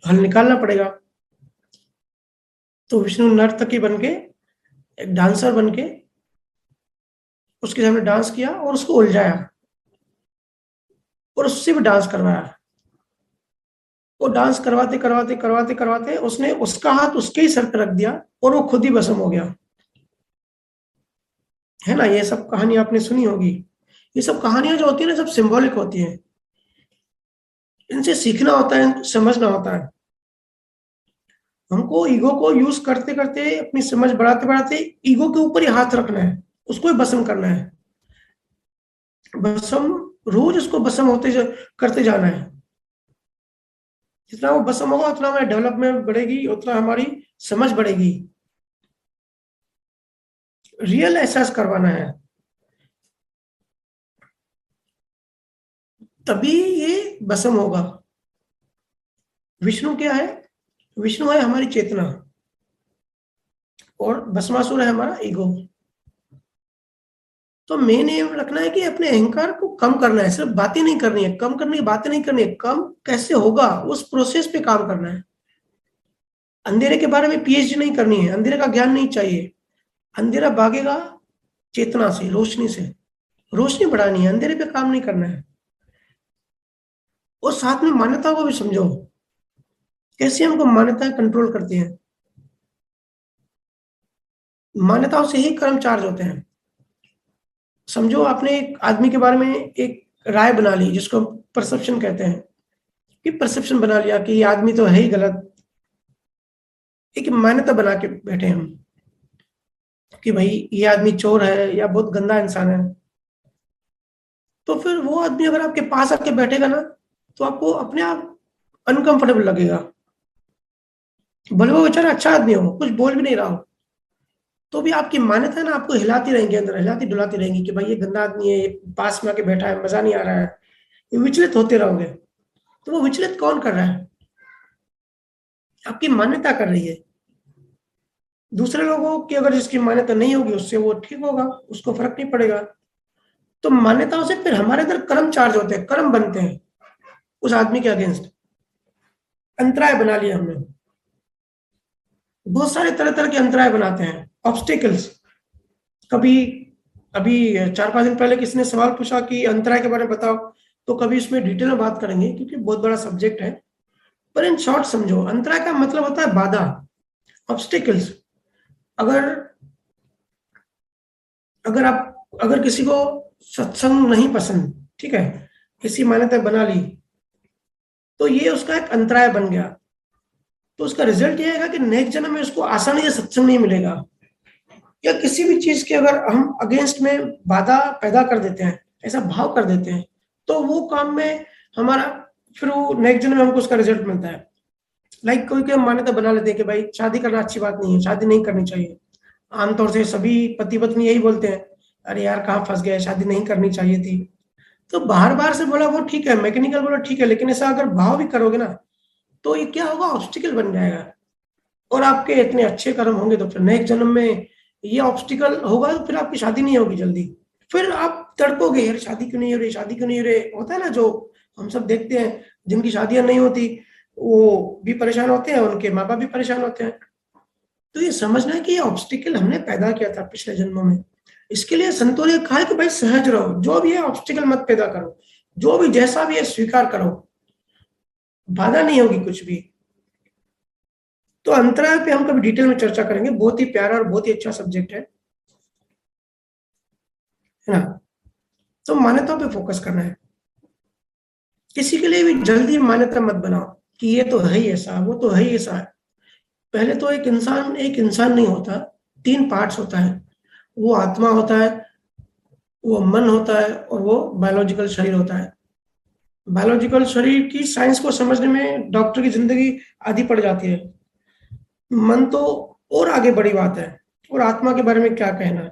हल निकालना पड़ेगा। तो विष्णु नर्तकी बन के, एक डांसर बन के उसके सामने डांस किया और उसको उलझाया, और उससे भी डांस करवाया। वो डांस करवाते करवाते करवाते करवाते उसने उसका हाथ उसके ही सर पर रख दिया, और वो खुद ही भस्म हो गया। है ना, ये सब कहानी आपने सुनी होगी। ये सब कहानियां जो होती है ना, सब सिंबॉलिक होती हैं, इनसे सीखना होता है, समझना होता है। हमको ईगो को यूज करते करते, अपनी समझ बढ़ाते बढ़ाते ईगो के ऊपर ही हाथ रखना है, उसको ही भस्म करना है। भस्म, रोज उसको भस्म करते जाना है। जितना वो भस्म होगा उतना हमारी डेवलपमेंट बढ़ेगी, उतना हमारी समझ बढ़ेगी। रियल एहसास करवाना है, तभी ये भस्म होगा। विष्णु क्या है? विष्णु है हमारी चेतना, और भस्मासुर है हमारा ईगो। तो मेन एम रखना है कि अपने अहंकार को कम करना है, सिर्फ बातें नहीं करनी है, कम करनी है, बातें नहीं करनी है, कम कैसे होगा उस प्रोसेस पे काम करना है। अंधेरे के बारे में पीएचडी नहीं करनी है, अंधेरे का ज्ञान नहीं चाहिए। अंधेरा भागेगा चेतना से, रोशनी से। रोशनी बढ़ानी है, अंधेरे पे काम नहीं करना है। और साथ में मान्यता को भी समझो, कैसे हमको मान्यताएं कंट्रोल करती हैं। मान्यताओं से ही कर्म चार्ज होते हैं। समझो आपने एक आदमी के बारे में एक राय बना ली, जिसको परसेप्शन कहते हैं, कि परसेप्शन बना लिया कि ये आदमी तो है ही गलत। एक मान्यता बना के बैठे हम कि भाई ये आदमी चोर है या बहुत गंदा इंसान है। तो फिर वो आदमी अगर आपके पास आके बैठेगा ना, तो आपको अपने आप अनकंफर्टेबल लगेगा। भले वो बेचारा अच्छा आदमी हो, कुछ बोल भी नहीं रहा हो, तो भी आपकी मान्यता है ना, आपको हिलाती रहेंगी, अंदर हिलाती डुलाती रहेंगी कि भाई ये गंदा आदमी है, ये पास में आके बैठा है, मजा नहीं आ रहा है। ये विचलित होते रहोगे। तो वो विचलित कौन कर रहा है? आपकी मान्यता कर रही है। दूसरे लोगों की अगर जिसकी मान्यता नहीं होगी, उससे वो ठीक होगा, उसको फर्क नहीं पड़ेगा। तो मान्यताओं से फिर हमारे अंदर कर्म चार्ज होते हैं, कर्म बनते हैं उस आदमी के अगेंस्ट। अंतराय बना लिया हमने, बहुत सारे तरह तरह के अंतराय बनाते हैं, ऑब्स्टिकल्स। कभी, अभी 4-5 दिन पहले किसी ने सवाल पूछा कि अंतराय के बारे में बताओ, तो कभी इसमें डिटेल में बात करेंगे, क्योंकि बहुत बड़ा सब्जेक्ट है। पर इन शॉर्ट समझो, अंतराय का मतलब होता है बाधा, ऑब्स्टिकल्स। अगर अगर आप, अगर किसी को सत्संग नहीं पसंद, ठीक है, किसी मान्यता बना ली, तो ये उसका एक अंतराय बन गया। तो उसका रिजल्ट ये आएगा कि नेक्स्ट जन्म में उसको आसानी से सत्संग नहीं मिलेगा। या किसी भी चीज के अगर हम अगेंस्ट में बाधा पैदा कर देते हैं, ऐसा भाव कर देते हैं, तो वो काम में हमारा, फिर वो नेक्स्ट जन्म में हमको उसका रिजल्ट मिलता है। लाइक कोई कोई मान्यता बना लेते हैं कि भाई शादी करना अच्छी बात नहीं है, शादी नहीं करनी चाहिए। आमतौर से सभी पति पत्नी यही बोलते हैं, अरे यार कहाँ फंस गए, शादी नहीं करनी चाहिए थी। तो बाहर बाहर से बोला वो ठीक है, मैकेनिकल बोला ठीक है, लेकिन ऐसा अगर भाव भी करोगे ना, तो ये क्या होगा, ऑब्स्टिकल बन जाएगा। और आपके इतने अच्छे कर्म होंगे तो फिर नेक्स्ट जन्म में ये ऑब्स्टिकल होगा, तो फिर आपकी शादी नहीं होगी जल्दी। फिर आप तड़पोगे, यार शादी क्यों नहीं हो रही, शादी क्यों नहीं हो रही। होता है ना, जो हम सब देखते हैं जिनकी शादियां नहीं होती, वो भी परेशान होते हैं, उनके माँ बाप भी परेशान होते हैं। तो ये समझना है कि ये ऑब्स्टिकल हमने पैदा किया था पिछले जन्मों में। इसके लिए संतों ने कहा है कि भाई सहज रहो, जो भी है ऑब्स्टिकल मत पैदा करो, जो भी जैसा भी है स्वीकार करो, बाधा नहीं होगी कुछ भी। तो अंतराय पे हम कभी डिटेल में चर्चा करेंगे, बहुत ही प्यारा और बहुत ही अच्छा सब्जेक्ट है ना। तो मान्यताओं पे फोकस करना है। किसी के लिए भी जल्दी मान्यता मत बनाओ कि ये तो है ही ऐसा, वो तो है ही ऐसा है। पहले तो एक इंसान नहीं होता, 3 पार्ट्स होता है। वो आत्मा होता है, वो मन होता है, और वो बायोलॉजिकल शरीर होता है। बायोलॉजिकल शरीर की साइंस को समझने में डॉक्टर की जिंदगी आधी पड़ जाती है। मन तो और आगे बड़ी बात है, और आत्मा के बारे में क्या कहना है।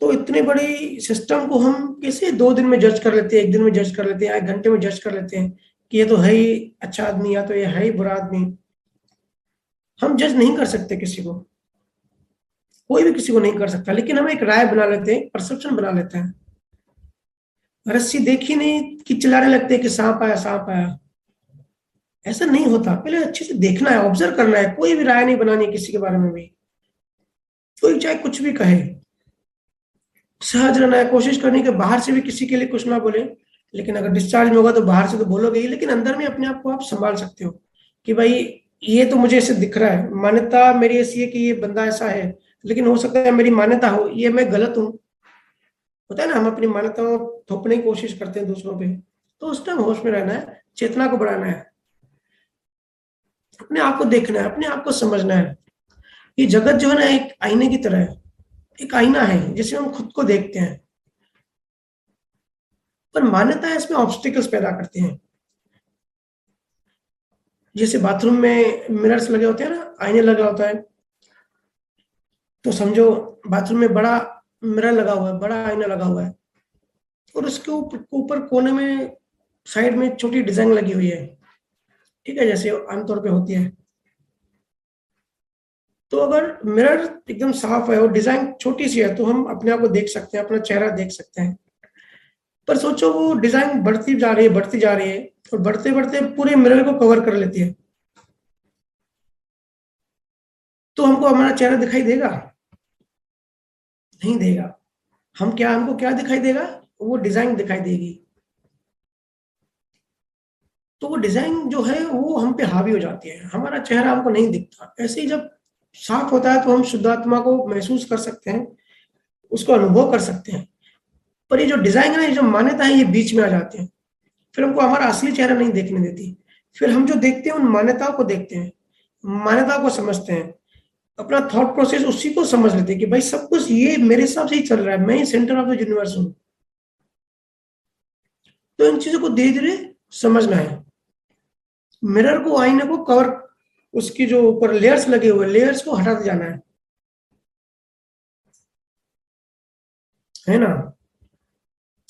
तो इतनी बड़ी सिस्टम को हम कैसे 2 दिन में जज कर लेते हैं, 1 दिन में जज कर लेते हैं, 1 घंटे में जज कर लेते हैं कि ये तो है ही अच्छा आदमी, या तो ये है ही बुरा आदमी। हम जज नहीं कर सकते किसी को, कोई भी किसी को नहीं कर सकता, लेकिन हम एक राय बना लेते हैं, परसेप्शन बना लेते हैं। रस्सी देखी नहीं कि चिल्लाने लगते हैं कि सांप आया, सांप आया। ऐसा नहीं होता, पहले अच्छे से देखना है, ऑब्जर्व करना है, कोई भी राय नहीं बनानी है किसी के बारे में भी। कोई चाहे कुछ भी कहे, सहज रहना है, कोशिश करनी कि बाहर से भी किसी के लिए कुछ ना बोले। लेकिन अगर डिस्चार्ज में होगा तो बाहर से तो बोलोगे ही, लेकिन अंदर में अपने आप को आप संभाल सकते हो कि भाई ये तो मुझे ऐसे दिख रहा है, मान्यता मेरी ऐसी है कि ये बंदा ऐसा है, लेकिन हो सकता है मेरी मान्यता हो ये मैं गलत हूँ। होता है ना, हम अपनी मान्यताओं थोपने की कोशिश करते हैं दूसरों पे, तो उस टाइम होश में रहना है, चेतना को बढ़ाना है, अपने आप को देखना है, अपने आप को समझना है। ये जगत जो है ना एक आईने की तरह है, एक आईना है जिसमें हम खुद को देखते हैं, पर मान्यता इसमें ऑब्स्टिकल्स पैदा करते हैं। जैसे बाथरूम में मिरर्स लगे होते हैं ना, आईने लगा होता है, तो समझो बाथरूम में बड़ा मिरर लगा हुआ है, बड़ा आईना लगा हुआ है, और उसके ऊपर कोने में साइड में छोटी डिजाइन लगी हुई है, ठीक है, जैसे आमतौर पे होती है। तो अगर मिरर एकदम साफ है और डिजाइन छोटी सी है तो हम अपने आप को देख सकते हैं, अपना चेहरा देख सकते हैं। पर सोचो वो डिजाइन बढ़ती जा रही है, बढ़ती जा रही है, और बढ़ते बढ़ते पूरे मिरर को कवर कर लेती है, तो हमको हमारा चेहरा दिखाई देगा? नहीं देगा। हमको क्या दिखाई देगा? वो डिजाइन दिखाई देगी। तो वो डिजाइन जो है वो हम पे हावी हो जाती है, हमारा चेहरा हमको नहीं दिखता। ऐसे ही जब साफ होता है तो हम शुद्धात्मा को महसूस कर सकते हैं, उसको अनुभव कर सकते हैं। पर ये जो डिजाइन है ना, ये जो मान्यता है, ये बीच में आ जाते हैं, फिर हमको हमारा असली चेहरा नहीं देखने देती। फिर हम जो देखते हैं उन मान्यताओं को देखते हैं, मान्यताओं को समझते हैं, अपना थॉट प्रोसेस उसी को समझ लेते हैं कि भाई सब कुछ ये मेरे हिसाब से ही चल रहा है, मैं ही सेंटर ऑफ द यूनिवर्स हूँ। तो इन चीजों को धीरे धीरे समझना है। मिरर को, आईने को कवर, उसकी जो ऊपर लेयर्स लगे हुए लेयर्स को हटाते जाना है ना।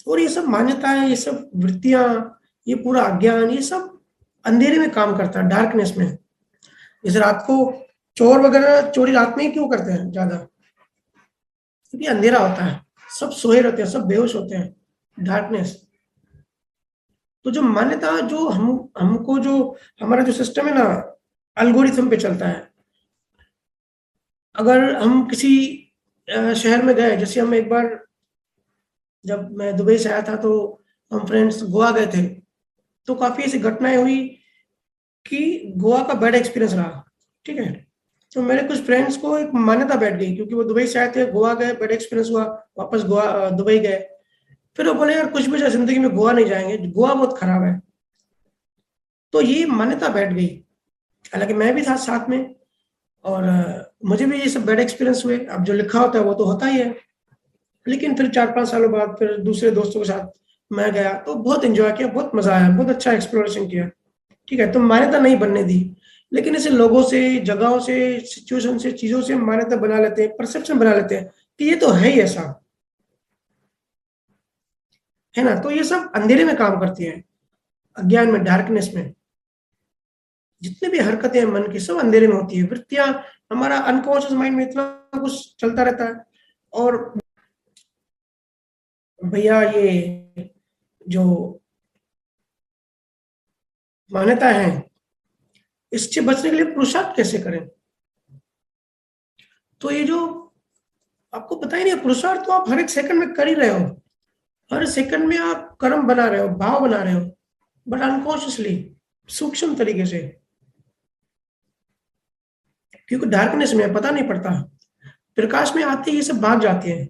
और ये सब मान्यताएं, ये सब वृत्तियां, ये पूरा अज्ञान, ये सब अंधेरे में काम करता है, डार्कनेस में। जैसे रात को चोर वगैरह चोरी रात में ही क्यों करते हैं ज्यादा? क्योंकि अंधेरा होता है, सब सोए रहते हैं, सब बेहोश होते हैं, डार्कनेस। तो जो मान्यता, जो हमको जो हमारा जो सिस्टम है ना, अल्गोरिथम पे चलता है। अगर हम किसी शहर में गए, जैसे हम एक बार, जब मैं दुबई से आया था तो हम फ्रेंड्स गोवा गए थे, तो काफी ऐसी घटनाएं हुई कि गोवा का बैड एक्सपीरियंस रहा, ठीक है। तो मेरे कुछ फ्रेंड्स को एक मान्यता बैठ गई, क्योंकि वो दुबई से आए थे, गोवा गए, बैड एक्सपीरियंस हुआ, वापस गोवा दुबई गए, फिर वो बोले यार कुछ भी जिंदगी में गोवा नहीं जाएंगे, गोवा बहुत खराब है। तो ये मान्यता बैठ गई। हालांकि मैं भी था साथ में, और मुझे भी ये सब बैड एक्सपीरियंस हुए। अब जो लिखा होता है वो तो होता ही है। लेकिन फिर 4-5 सालों बाद फिर दूसरे दोस्तों के साथ मैं गया तो बहुत एंजॉय किया, बहुत मजा आया, बहुत अच्छा एक्सप्लोरेशन किया, ठीक है। तो मान्यता नहीं बनने दी, लेकिन ऐसे लोगों से, जगहों से, सिचुएशन से, चीजों से मान्यता बना लेते हैं, परसेप्शन बना लेते हैं कि ये तो है ही ऐसा, है ना। तो ये सब अंधेरे में काम करती है, अज्ञान में, डार्कनेस में। जितनी भी हरकतें हैं मन की, सब अंधेरे में होती है। वृत्तियां, हमारा अनकॉन्शियस माइंड में इतना कुछ चलता रहता है। और भैया ये जो मान्यता है, इससे बचने के लिए पुरुषार्थ कैसे करें? तो ये जो आपको पता ही नहीं, पुरुषार्थ तो आप हर एक सेकंड में कर ही रहे हो, हर सेकंड में आप कर्म बना रहे हो, भाव बना रहे हो, बट अनकॉन्शियसली, सूक्ष्म तरीके से, क्योंकि डार्कनेस में पता नहीं पड़ता, प्रकाश में आते ही ये सब भाग जाते हैं।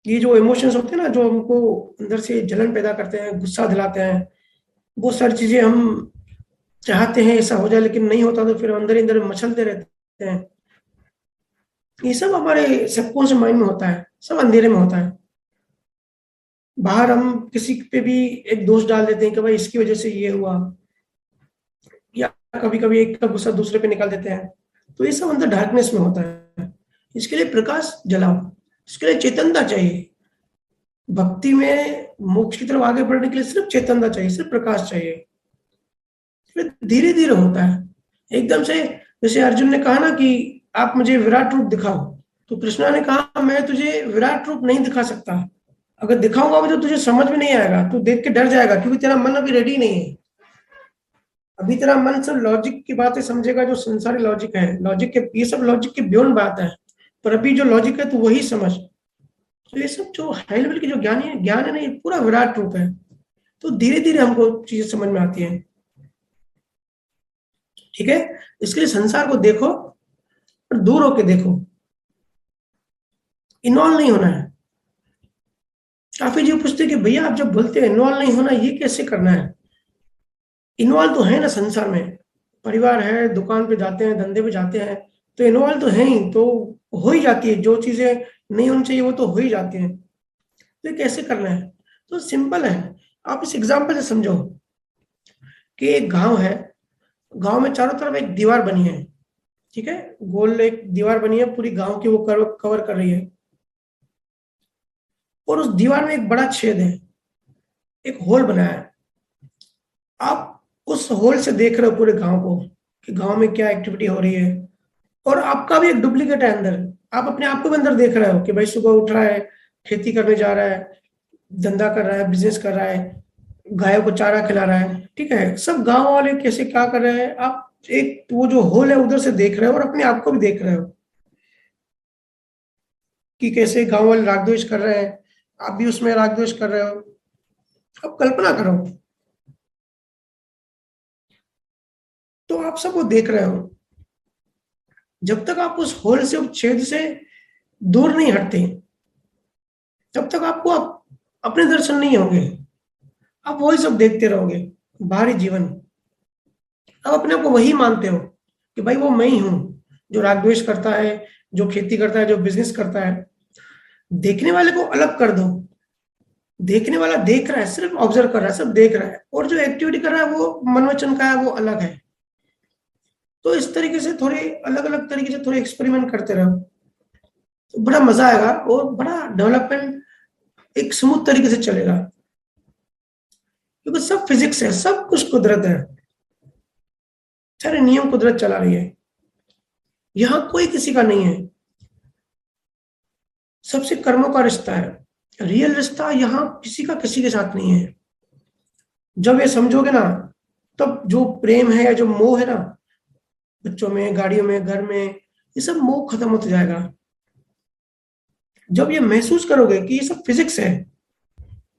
ये जो इमोशंस होते हैं ना, जो हमको अंदर से जलन पैदा करते हैं, गुस्सा दिलाते हैं, वो सारी चीजें हम चाहते हैं ऐसा हो जाए, लेकिन नहीं होता, तो फिर अंदर ही अंदर मचलते रहते हैं। ये सब हमारे सबकॉन्शियस माइंड में होता है, सब अंधेरे में होता है। बाहर हम किसी पे भी एक दोष डाल देते हैं कि भाई इसकी वजह से ये हुआ, या कभी कभी एक का गुस्सा दूसरे पे निकाल देते हैं। तो ये सब अंदर डार्कनेस में होता है। इसके लिए प्रकाश जलाओ, इसके लिए चेतनता चाहिए। भक्ति में मोक्ष की तरफ आगे बढ़ने के लिए सिर्फ चेतनता चाहिए, सिर्फ प्रकाश चाहिए। फिर धीरे धीरे होता है, एकदम से। जैसे अर्जुन ने कहा ना कि आप मुझे विराट रूप दिखाओ, तो कृष्णा ने कहा मैं तुझे विराट रूप नहीं दिखा सकता, अगर दिखाऊंगा भी तो तुझे समझ में नहीं आएगा, तू देख के डर जाएगा, क्योंकि तेरा मन अभी रेडी नहीं है। अभी तेरा मन सब लॉजिक की बातें समझेगा, जो संसारी लॉजिक है, लॉजिक के, ये सब लॉजिक के बियॉन्ड बात है। पर अभी जो लॉजिक है तो वही समझ। तो ये सब जो हाई लेवल की जो ज्ञान है ना, ये पूरा विराट रूप है। तो धीरे धीरे हमको चीजें समझ में आती है, ठीक है। इसके लिए संसार को देखो और दूर होके देखो, इन्वॉल्व नहीं होना है। काफी जी पूछते कि भैया आप जब बोलते हैं इन्वॉल्व नहीं होना, ये कैसे करना है? इन्वॉल्व तो है ना संसार में, परिवार है, दुकान पे जाते हैं, धंधे पे जाते हैं, तो इन्वॉल्व तो है ही, तो हो ही जाती है। जो चीजें नहीं होनी चाहिए वो तो हो ही जाती हैं। तो ये कैसे करना है? तो सिंपल है, आप इस एग्जाम्पल से समझो कि एक गांव है, गांव में चारों तरफ एक दीवार बनी है, ठीक है, गोल एक दीवार बनी है पूरी गांव की, वो कवर कर रही है। और उस दीवार में एक बड़ा छेद है, एक होल बनाया है। आप उस होल से देख रहे हो पूरे गांव को कि गांव में क्या एक्टिविटी हो रही है, और आपका भी एक डुप्लीकेट है अंदर। आप अपने आप को भी अंदर देख रहे हो कि भाई सुबह उठ रहा है, खेती करने जा रहा है, धंधा कर रहा है, बिजनेस कर रहा है, गायों को चारा खिला रहा है, ठीक है, सब गांव वाले कैसे क्या कर रहे हैं, आप एक वो जो होल है उधर से देख रहे हो, और अपने आप को भी देख रहे हो कि कैसे गांव वाले राग द्वेष कर रहे हैं, आप भी उसमें राग द्वेष कर रहे हो। अब कल्पना करो, तो आप सब वो देख रहे हो। जब तक आप उस होल से, उस छेद से दूर नहीं हटते, तब तक आपको अपने दर्शन नहीं होंगे। आप वही सब देखते रहोगे, बाहरी जीवन। आप अपने आप को वही मानते हो कि भाई वो मैं ही हूं, जो राग द्वेष करता है, जो खेती करता है, जो बिजनेस करता है। देखने वाले को अलग कर दो, देखने वाला देख रहा है, सिर्फ ऑब्जर्व कर रहा है, सब देख रहा है, और जो एक्टिविटी कर रहा है वो मनोवचन का है, वो अलग है। तो इस तरीके से थोड़े अलग अलग तरीके से थोड़े एक्सपेरिमेंट करते रहो, तो बड़ा मजा आएगा, और बड़ा डेवलपमेंट एक स्मूथ तरीके से चलेगा। क्योंकि सब फिजिक्स है, सब कुछ कुदरत है, सारे नियम कुदरत चला रही है, यहाँ कोई किसी का नहीं है। सबसे कर्मों का रिश्ता है, रियल रिश्ता यहाँ किसी का किसी के साथ नहीं है। जब ये समझोगे ना, तब जो प्रेम है या जो मोह है ना, बच्चों में, गाड़ियों में, घर में, ये सब मोह खत्म होता जाएगा। जब ये महसूस करोगे कि ये सब फिजिक्स है,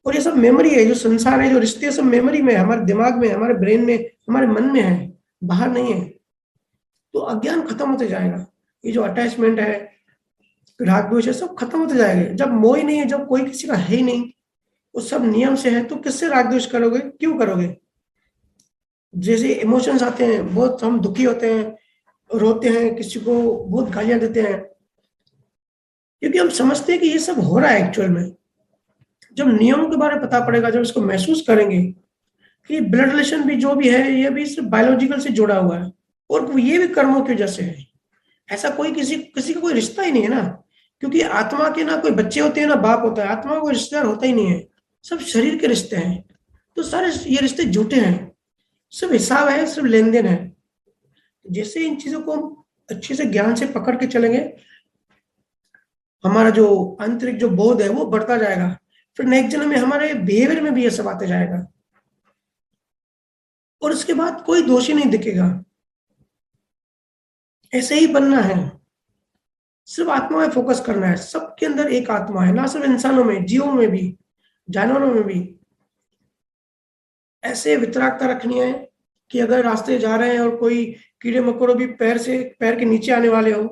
और ये सब मेमोरी है, जो संसार है, जो रिश्ते सब मेमोरी में, हमारे दिमाग में, हमारे ब्रेन में, हमारे मन में है, बाहर नहीं है, तो अज्ञान खत्म होते जाएगा। ये जो अटैचमेंट है, राग द्वेष है, सब खत्म होते जाएंगे। जब मोह ही नहीं है, जब कोई किसी का है ही नहीं, वो सब नियम से है, तो किससे राग द्वेष करोगे, क्यों करोगे? जैसे इमोशंस आते हैं, बहुत हम दुखी होते हैं, रोते हैं, किसी को बहुत गालियां देते हैं, क्योंकि हम समझते हैं कि ये सब हो रहा है एक्चुअल में। जब नियमों के बारे में पता पड़ेगा, जब इसको महसूस करेंगे कि ब्लड रिलेशन भी जो भी है, ये भी सिर्फ बायोलॉजिकल से जुड़ा हुआ है, और ये भी कर्मों की वजह से है। ऐसा कोई किसी किसी का कोई रिश्ता ही नहीं है ना, क्योंकि आत्मा के ना कोई बच्चे होते हैं ना बाप होता है, आत्मा का कोई रिश्तेदार होता ही नहीं है, सब शरीर के रिश्ते हैं। तो सारे ये रिश्ते झूठे हैं, सिर्फ हिसाब है, सिर्फ लेन देन है। जैसे इन चीजों को हम अच्छे से ज्ञान से पकड़ के चलेंगे, हमारा जो आंतरिक जो बोध है वो बढ़ता जाएगा, फिर नेक्स्ट जन्म में हमारे बिहेवियर में भी ये सब आते जाएगा, और उसके बाद कोई दोषी नहीं दिखेगा। ऐसे ही बनना है, सिर्फ आत्मा में फोकस करना है। सबके अंदर एक आत्मा है, ना सिर्फ इंसानों में, जीवों में भी, जानवरों में भी। ऐसे वितरागता रखनी है कि अगर रास्ते जा रहे हैं और कोई कीड़े मकोड़े भी पैर के नीचे आने वाले हो,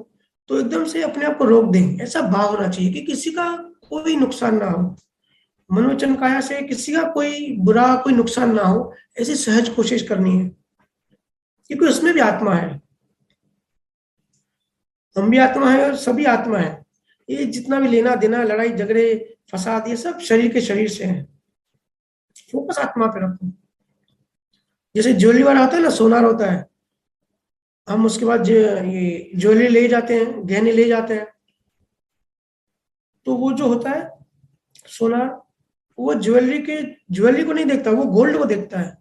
तो एकदम से अपने आप को रोक दें। ऐसा भाव होना चाहिए कि किसी का कोई नुकसान ना हो, मनोवचन काया से किसी का कोई बुरा, कोई नुकसान ना हो, ऐसी सहज कोशिश करनी है, क्योंकि उसमें भी आत्मा है, हम भी आत्मा है और सभी आत्मा है। ये जितना भी लेना देना, लड़ाई झगड़े, फसाद, ये सब शरीर के शरीर से है। फोकस आत्मा पे रखो। जैसे ज्वेलरी वाला होता है ना, सोनार होता है, हम उसके बाद ये ज्वेलरी ले जाते हैं, गहने ले जाते हैं, तो वो जो होता है सोनार, वो ज्वेलरी को नहीं देखता, वो गोल्ड को देखता है।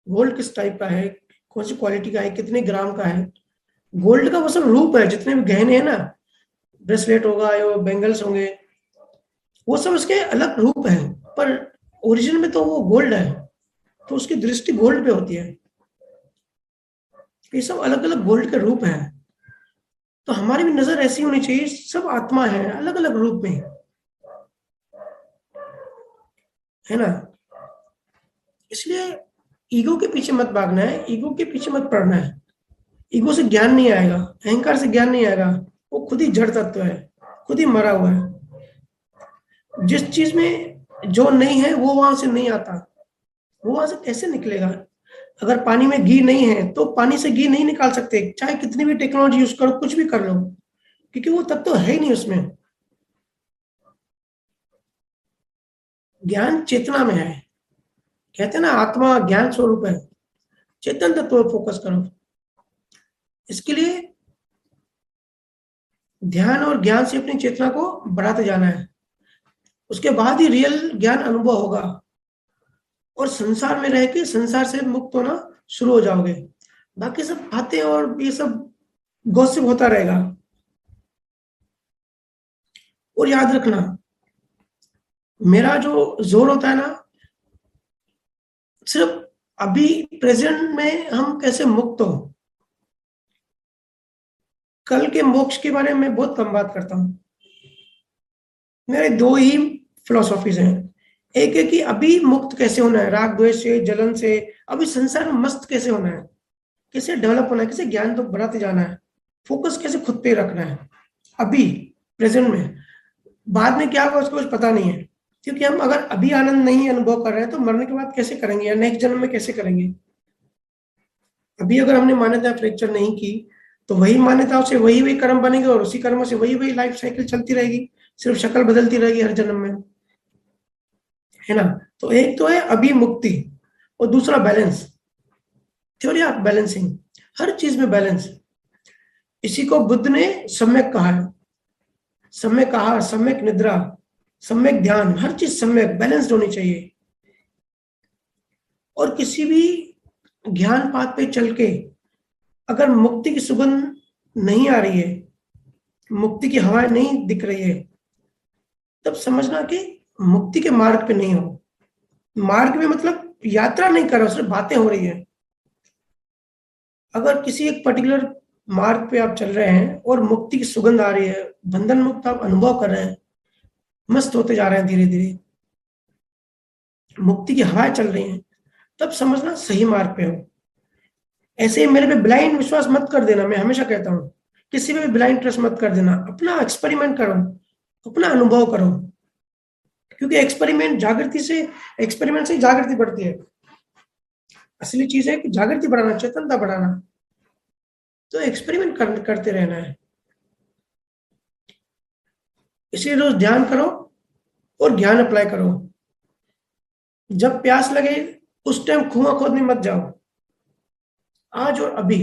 गोल्ड किस टाइप का है, कौन सी क्वालिटी का है, कितने ग्राम का है। गोल्ड का वो सब रूप है, जितने भी गहने हैं ना, ब्रेसलेट होगा या बैंगल्स होंगे, वो सब उसके अलग रूप है, पर ओरिजिन में तो वो गोल्ड है, तो उसकी दृष्टि गोल्ड पे होती है। ये सब अलग अलग गोल्ड के रूप हैं, तो हमारी भी नजर ऐसी होनी चाहिए, सब आत्मा है, अलग अलग रूप में, है ना। इसलिए ईगो के पीछे मत भागना है, ईगो के पीछे मत पड़ना है। ईगो से ज्ञान नहीं आएगा, अहंकार से ज्ञान नहीं आएगा, वो खुद ही जड़ तत्व है। खुद ही मरा हुआ है। जिस चीज में जो नहीं है वो वहां से नहीं आता, वो वहां से कैसे निकलेगा? अगर पानी में घी नहीं है तो पानी से घी नहीं निकाल सकते, चाहे कितनी भी टेक्नोलॉजी यूज करो, कुछ भी कर लो, क्योंकि वो तत्व है ही नहीं उसमें। ज्ञान चेतना में है, कहते हैं ना आत्मा ज्ञान स्वरूप है, चेतन तत्व पर फोकस करो। इसके लिए ध्यान और ज्ञान से अपनी चेतना को बढ़ाते जाना है, उसके बाद ही रियल ज्ञान अनुभव होगा, और संसार में रह के संसार से मुक्त होना शुरू हो जाओगे। बाकी सब बातें और ये सब गॉसिप होता रहेगा। और याद रखना, मेरा जो जोर होता है ना, सिर्फ अभी प्रेजेंट में हम कैसे मुक्त हो। कल के मोक्ष के बारे में बहुत कम बात करता हूं। मेरे दो ही फिलोसॉफीज हैं। एक है कि अभी मुक्त कैसे होना है राग द्वेष से, जलन से, अभी संसार में मस्त कैसे होना है, कैसे डेवलप होना है, कैसे ज्ञान तो बढ़ाते जाना है, फोकस कैसे खुद पे रखना है अभी प्रेजेंट में। बाद में क्या होगा उसको कुछ पता नहीं है, क्योंकि हम अगर अभी आनंद नहीं अनुभव कर रहे हैं तो मरने के बाद कैसे करेंगे, या नेक्स्ट जन्म में कैसे करेंगे। अभी अगर हमने मान्यता फ्रैक्चर नहीं की तो वही मान्यताओं से वही वही कर्म बनेंगे, और उसी कर्मों से वही वही लाइफ साइकिल चलती रहेगी, सिर्फ शक्ल बदलती रहेगी हर जन्म में, है ना। तो एक तो है अभी मुक्ति, और दूसरा बैलेंस, थ्योरी ऑफ बैलेंसिंग, हर चीज में बैलेंस। इसी को बुद्ध ने सम्यक कहा है। सम्यक आहार, सम्यक निद्रा, सम्यक ध्यान, हर चीज सम्यक बैलेंस्ड होनी चाहिए। और किसी भी ज्ञान पाथ पे चल के अगर मुक्ति की सुगंध नहीं आ रही है, मुक्ति की हवाएं नहीं दिख रही है, तब समझना कि मुक्ति के मार्ग पे नहीं हो। मार्ग में मतलब यात्रा नहीं कर रहा, सिर्फ बातें हो रही है। अगर किसी एक पर्टिकुलर मार्ग पे आप चल रहे हैं और मुक्ति की सुगंध आ रही है, बंधन मुक्त आप अनुभव कर रहे हैं, मस्त होते जा रहे हैं धीरे धीरे, मुक्ति की हवाएं चल रही हैं, तब समझना सही मार्ग पे हो। ऐसे ही मेरे पे ब्लाइंड विश्वास मत कर देना, मैं हमेशा कहता हूँ किसी पे भी ब्लाइंड ट्रस्ट मत कर देना, अपना एक्सपेरिमेंट करो, अपना अनुभव करो, क्योंकि एक्सपेरिमेंट से ही जागृति बढ़ती है। असली चीज है कि जागृति बढ़ाना, चेतनता बढ़ाना, तो एक्सपेरिमेंट करते रहना है। इसलिए रोज ध्यान करो और ज्ञान अप्लाई करो। जब प्यास लगे उस टाइम कुआं खोदने मत जाओ, आज और अभी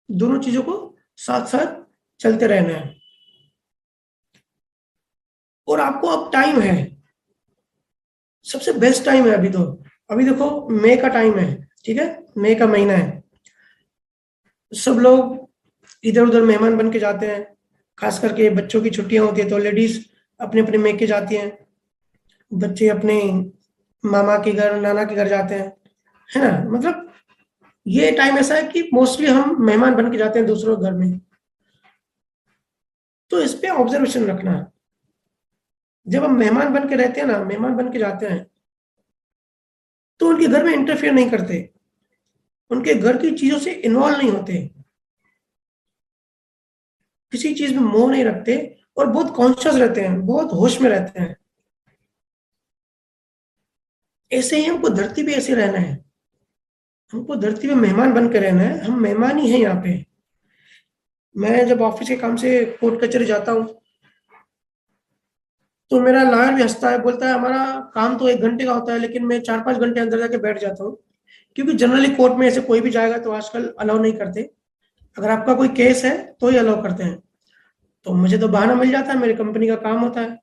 दोनों चीजों को साथ साथ चलते रहना है। और आपको अब टाइम है, सबसे बेस्ट टाइम है अभी तो। अभी देखो मई का टाइम है, ठीक है, मई का महीना है, सब लोग इधर उधर मेहमान बन के जाते हैं, खास करके बच्चों की छुट्टियां होती है तो लेडीज अपने अपने मेके जाती हैं, बच्चे अपने मामा के घर, नाना के घर जाते हैं, है ना। मतलब ये टाइम ऐसा है कि मोस्टली हम मेहमान बन के जाते हैं दूसरों के घर में। तो इस पे ऑब्जर्वेशन रखना, जब हम मेहमान बन के रहते हैं ना, मेहमान बन के जाते हैं, तो उनके घर में इंटरफेयर नहीं करते, उनके घर की चीजों से इन्वॉल्व नहीं होते, किसी चीज में मोह नहीं रखते, और बहुत कॉन्शियस रहते हैं, बहुत होश में रहते हैं। ऐसे ही हमको धरती पे ऐसे रहना है, हमको धरती पे मेहमान बन के रहना है, हम मेहमान ही हैं यहाँ पे। मैं जब ऑफिस के काम से कोर्ट कचहरी जाता हूँ तो मेरा लॉयर भी हंसता है, बोलता है हमारा काम तो 1 घंटे का होता है, लेकिन मैं 4-5 घंटे अंदर जाके बैठ जाता हूँ, क्योंकि जनरली कोर्ट में ऐसे कोई भी जाएगा तो आजकल अलाउ नहीं करते, अगर आपका कोई केस है तो ही अलाउ करते हैं। तो मुझे तो बहाना मिल जाता है, मेरी कंपनी का काम होता है,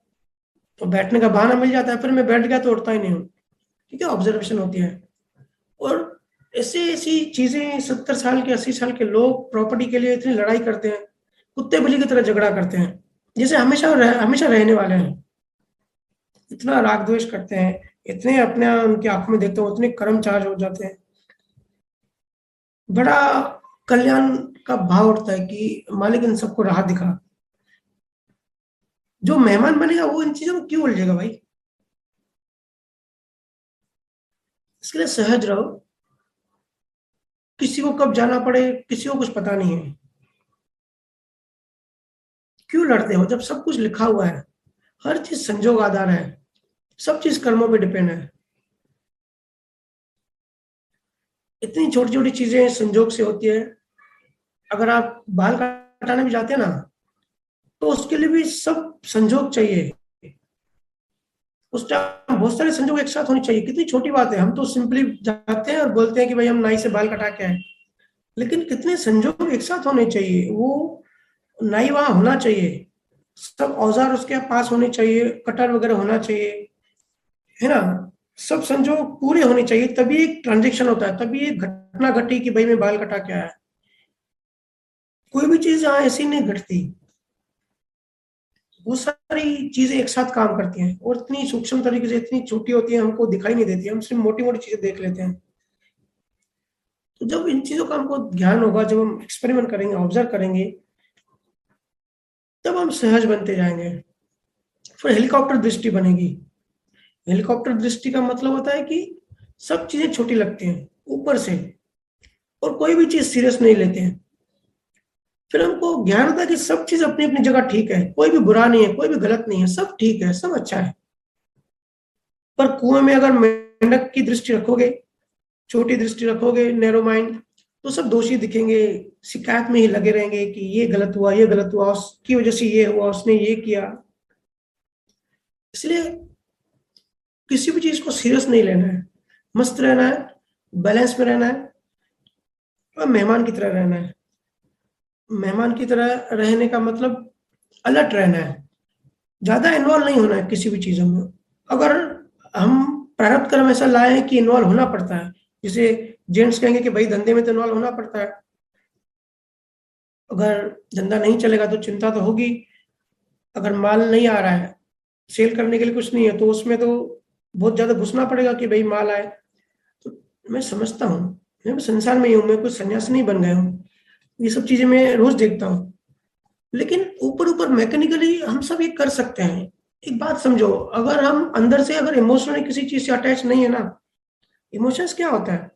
तो बैठने का बहाना मिल जाता है, फिर मैं बैठ गया तो उठता ही नहीं हूँ, ठीक है, ऑब्जर्वेशन होती है। और ऐसी ऐसी चीजें, 70 साल के 80 साल के लोग प्रॉपर्टी के लिए इतनी लड़ाई करते हैं, कुत्ते बिल्ली की तरह झगड़ा करते हैं, जैसे हमेशा रहने वाले हैं, इतना राग द्वेष करते हैं, इतने अपने उनकी आंखों में देखते हो, उतने कर्म चार्ज हो जाते हैं। बड़ा कल्याण का भाव उठता है कि मालिक इन सबको राह दिखा। जो मेहमान बनेगा वो इन चीजों में क्यों उलझेगा भाई। इसके लिए सहज रहो, किसी को कब जाना पड़े किसी को कुछ पता नहीं है। क्यों लड़ते हो जब सब कुछ लिखा हुआ है? हर चीज संजोग आधार है, सब चीज कर्मों पे डिपेंड है। इतनी छोटी छोटी चीजें संजोग से होती है। अगर आप बाल कटाने भी जाते हैं ना, तो उसके लिए भी सब संजोग चाहिए। उस टाइम बहुत सारे संजोग एक साथ होने चाहिए। कितनी छोटी बात है, हम तो सिंपली जाते हैं और बोलते हैं कि भाई हम नाई से बाल कटा के आए, लेकिन कितने संजोग एक साथ होने चाहिए। वो नाई वहां होना चाहिए, सब औजार उसके पास होने चाहिए, कटर वगैरह होना चाहिए, है ना। सब संजोग पूरे होने चाहिए, तभी एक ट्रांजेक्शन होता है, तभी एक घटना घटी कि भाई मैं बाल कटा के आया। कोई भी चीज यहाँ ऐसी नहीं घटती। वो सारी चीजें एक साथ काम करती हैं और इतनी सूक्ष्म तरीके से, इतनी छोटी होती है, हमको दिखाई नहीं देती, हम सिर्फ मोटी मोटी चीजें देख लेते हैं। तो जब इन चीजों का हमको ज्ञान होगा, जब हम एक्सपेरिमेंट करेंगे, ऑब्जर्व करेंगे, तब हम सहज बनते जाएंगे। फिर हेलीकॉप्टर दृष्टि बनेगी। हेलीकॉप्टर दृष्टि का मतलब होता है कि सब चीजें छोटी लगती हैं ऊपर से, और कोई भी चीज सीरियस नहीं लेते हैं। फिर हमको ज्ञान होता है कि सब चीज अपनी अपनी जगह ठीक है, कोई भी बुरा नहीं है, कोई भी गलत नहीं है, सब ठीक है, सब अच्छा है। पर कुएं में अगर मेंढक की दृष्टि रखोगे, छोटी दृष्टि रखोगे, नैरो माइंड, तो सब दोषी दिखेंगे, शिकायत में ही लगे रहेंगे कि ये गलत हुआ, ये गलत हुआ, उसकी वजह से ये हुआ, उसने ये किया। इसलिए किसी भी चीज को सीरियस नहीं लेना है, मस्त रहना है, बैलेंस में रहना है, और मेहमान की तरह रहना है। मेहमान की तरह रहने का मतलब अलर्ट रहना है, ज्यादा इन्वॉल्व नहीं होना है किसी भी चीजों में। अगर हम प्रारब्ध कर्म ऐसा लाए हैं कि इन्वॉल्व होना पड़ता है, जैसे जेंट्स कहेंगे कि भाई धंधे में तो इन्वॉल्व होना पड़ता है, अगर धंधा नहीं चलेगा तो चिंता तो होगी। अगर माल नहीं आ रहा है, सेल करने के लिए कुछ नहीं है, तो उसमें तो बहुत ज्यादा घुसना पड़ेगा कि भाई माल आए। तो मैं समझता हूँ, मैं भी संसार में ही हूँ, मैं कोई सन्यासी नहीं बन गया हूँ, ये सब चीजें मैं रोज देखता हूँ। लेकिन ऊपर ऊपर मैकेनिकली हम सब ये कर सकते हैं। एक बात समझो, अगर हम अंदर से अगर इमोशनली किसी चीज से अटैच नहीं है ना, इमोशंस क्या होता है,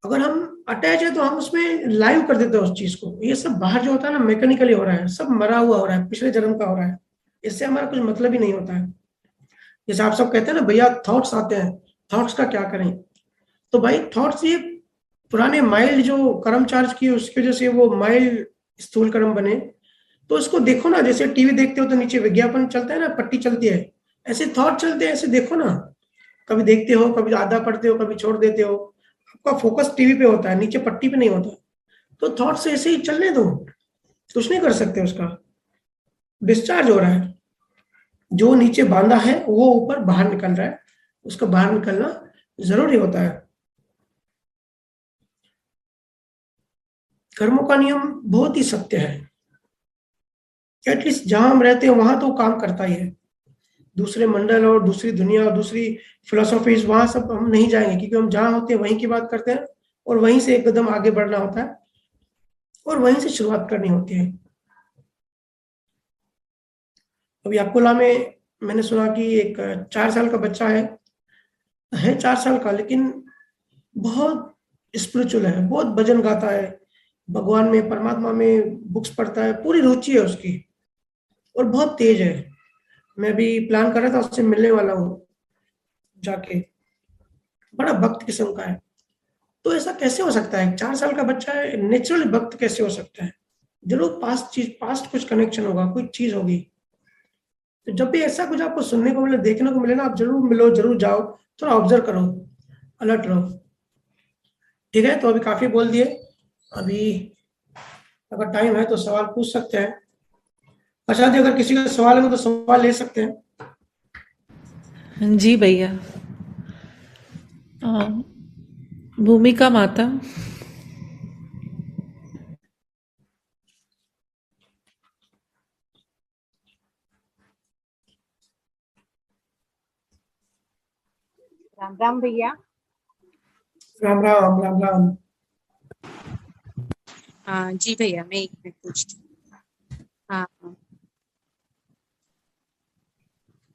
अगर हम अटैच है तो हम उसमें लाइव कर देते हैं उस चीज को। ये सब बाहर जो होता है ना, मैकेनिकली हो रहा है, सब मरा हुआ हो रहा है, पिछले जन्म का हो रहा है, इससे हमारा कुछ मतलब ही नहीं होता है। जैसे आप सब कहते हैं ना भैया थॉट्स आते हैं, थॉट्स का क्या करें? तो भाई थॉट्स ये पुराने माइल्ड जो कर्म चार्ज किए उसकी वजह से वो माइल्ड स्थूल कर्म बने। तो इसको देखो ना, जैसे टीवी देखते हो तो नीचे विज्ञापन चलता है ना, पट्टी चलती है, ऐसे थॉट चलते हैं, ऐसे देखो ना। कभी देखते हो, कभी आधा पढ़ते हो, कभी छोड़ देते हो, आपका फोकस टीवी पे होता है, नीचे पट्टी पे नहीं होता। तो थॉट से ऐसे ही चलने दो, कुछ नहीं कर सकते, उसका डिस्चार्ज हो रहा है। जो नीचे बांधा है वो ऊपर बाहर निकल रहा है, उसका बाहर निकलना जरूरी होता है। कर्मों का नियम बहुत ही सत्य है। एटलीस्ट जहां हम रहते हैं वहां तो काम करता ही है। दूसरे मंडल और दूसरी दुनिया और दूसरी फिलोसॉफीज, वहां सब हम नहीं जाएंगे, क्योंकि हम जहां होते हैं वहीं की बात करते हैं, और वहीं से एक कदम आगे बढ़ना होता है, और वहीं से शुरुआत करनी होती है। अभी अकोला में मैंने सुना कि एक 4 साल का बच्चा है 4 साल का, लेकिन बहुत स्पिरिचुअल है, बहुत भजन गाता है, भगवान में, परमात्मा में बुक्स पढ़ता है, पूरी रुचि है उसकी, और बहुत तेज है। मैं भी प्लान कर रहा था उससे मिलने वाला हूँ जाके। बड़ा भक्त किस्म का है। तो ऐसा कैसे हो सकता है? 4 साल का बच्चा है, नेचुरली भक्त कैसे हो सकता है? जरूर पास्ट कुछ कनेक्शन होगा, कुछ चीज होगी। तो जब भी ऐसा कुछ आपको सुनने को मिले, देखने को मिले ना, आप जरूर मिलो, जरूर जाओ, थोड़ा ऑब्जर्व करो, अलर्ट रहो। ठीक है, तो अभी काफी बोल दिए। अभी अगर टाइम है तो सवाल पूछ सकते हैं। अच्छा जी, अगर किसी का सवाल है तो सवाल ले सकते हैं। जी भैया। भूमिका माता। राम राम भैया। राम राम राम राम। हाँ जी भैया, मैं एक मिनट पूछती हूँ। हाँ हाँ,